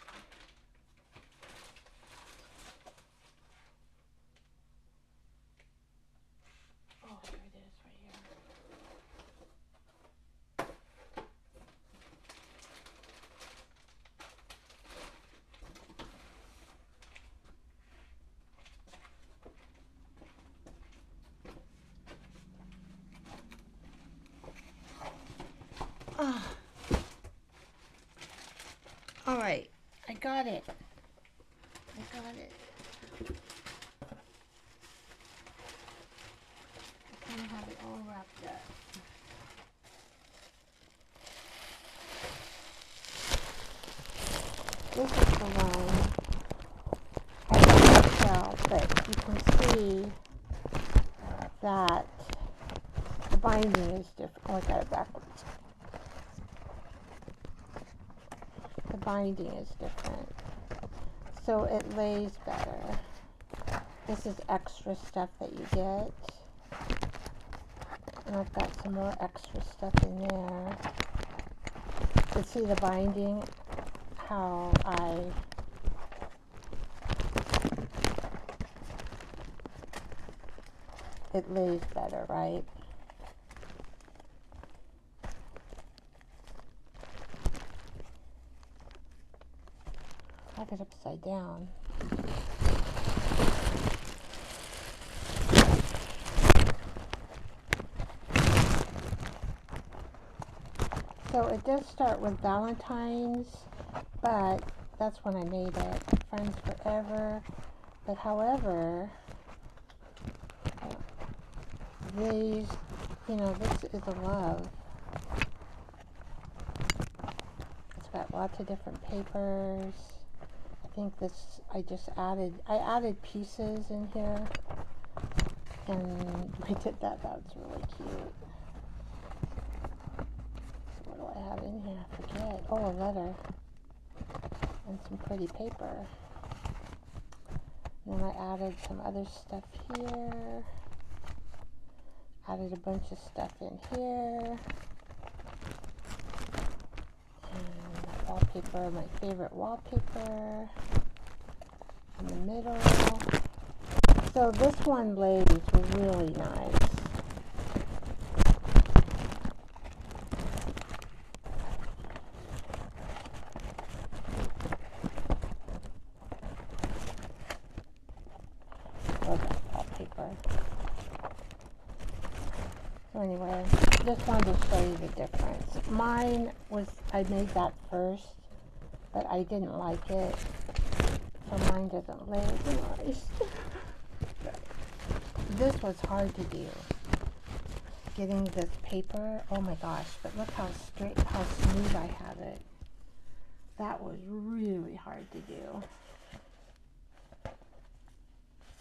right, I got it. I got it. I kind of have it all wrapped up. This is the one I can't tell, but you can see that the binding is different. Oh, I got it backwards. The binding is different, so it lays better. This is extra stuff that you get, and I've got some more extra stuff in there. You see the binding, how it lays better, right? I have it upside down. So it does start with Valentine's, but that's when I made it. Friends Forever. But however, these, this is a love. It's got lots of different papers. I think this, I added pieces in here. And I did that. That's really cute. So what do I have in here? I forget. Oh, a letter. And some pretty paper. And then I added some other stuff here. Added a bunch of stuff in here. And wallpaper, my favorite wallpaper. In the middle. So this one lays really nice. Love that wallpaper. So anyway, just wanted to show you the difference. Mine was, I made that first, but I didn't like it. So mine doesn't lay as nice. This was hard to do. Getting this paper, oh my gosh, but look how straight, how smooth I have it. That was really hard to do.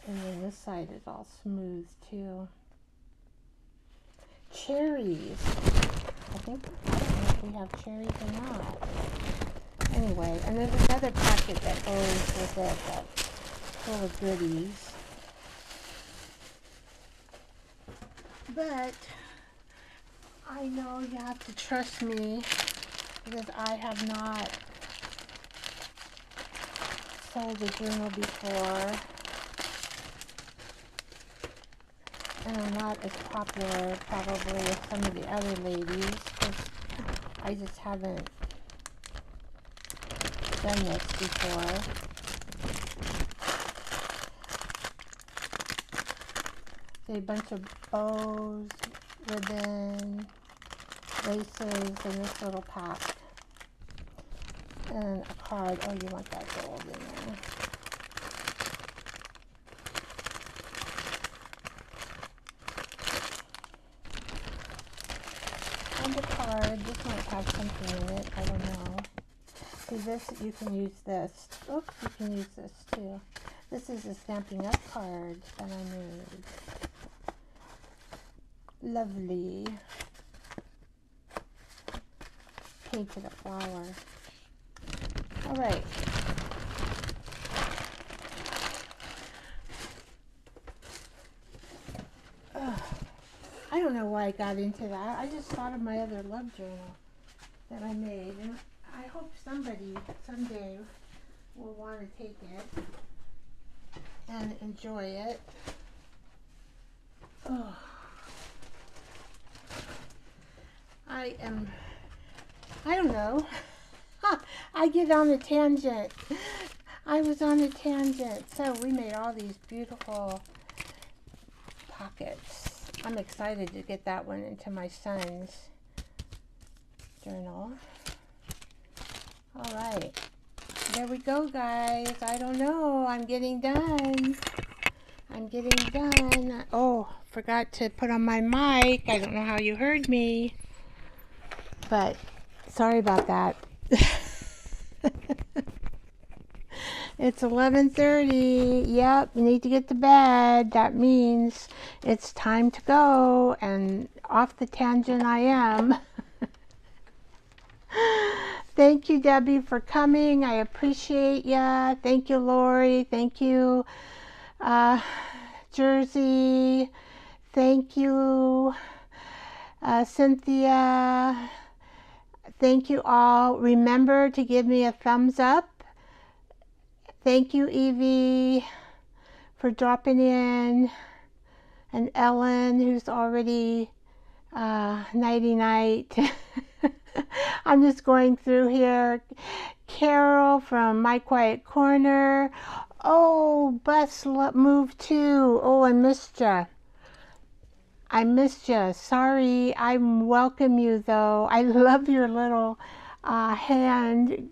And then this side is all smooth too. Cherries. I don't know if we have cherries or not. Anyway, and there's another packet that goes with it that's full of goodies. But I know you have to trust me because I have not sold a journal before. And I'm not as popular probably as some of the other ladies because I just haven't done this before. See a bunch of bows, ribbon, laces in this little pack. And a card. Oh, you want that gold in there. And a card. This might have something in it. I don't know. See this? You can use this. Oops, you can use this too. This is a Stampin' Up card that I made. Lovely. Painted a flower. All right. I don't know why I got into that. I just thought of my other love journal that I made. And I hope somebody someday will want to take it and enjoy it. Oh. I don't know. I get on a tangent. I was on a tangent. So we made all these beautiful pockets. I'm excited to get that one into my son's journal. All right. There we go, guys. I don't know. I'm getting done. I'm getting done. Oh, forgot to put on my mic. I don't know how you heard me, but sorry about that. It's 11:30. Yep, need to get to bed. That means it's time to go, and off the tangent I am. Thank you, Debbie, for coming. I appreciate ya. Thank you, Lori. Thank you, Jersey. Thank you, Cynthia. Thank you all. Remember to give me a thumbs up. Thank you, Evie, for dropping in. And Ellen, who's already nighty-night. I'm just going through here. Carol from My Quiet Corner. Oh, Bus moved too. Oh, I missed ya. I missed ya. Sorry. I welcome you though. I love your little hand.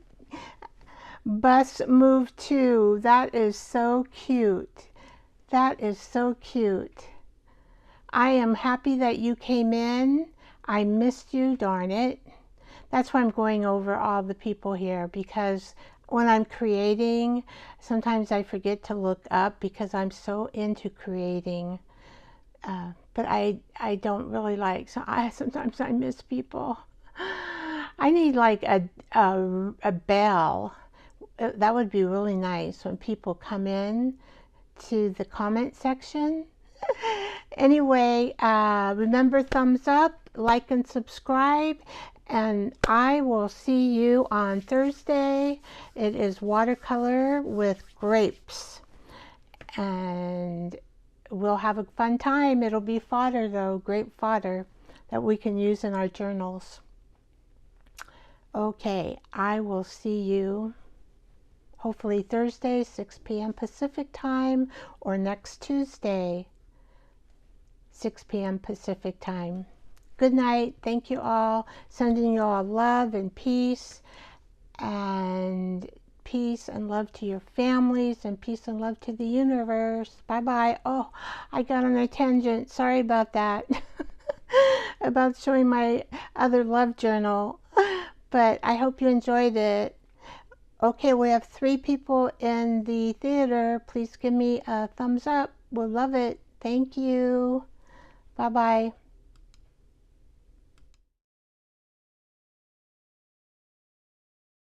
Bus moved too. That is so cute. That is so cute. I am happy that you came in. I missed you, darn it. That's why I'm going over all the people here, because when I'm creating, sometimes I forget to look up because I'm so into creating. But I don't really like, so sometimes I miss people. I need like a bell. That would be really nice when people come in to the comment section. Anyway, remember, thumbs up, like, and subscribe, and I will see you on Thursday. It is watercolor with grapes, and we'll have a fun time. It'll be fodder though, grape fodder that we can use in our journals. Okay, I will see you hopefully Thursday, 6 p.m. Pacific time, or next Tuesday, 6 p.m. Pacific time. Good night. Thank you all. Sending you all love and peace and love to your families, and peace and love to the universe. Bye-bye. Oh, I got on a tangent. Sorry about that. About showing my other love journal. But I hope you enjoyed it. Okay, we have 3 people in the theater. Please give me a thumbs up. We'll love it. Thank you. Bye-bye.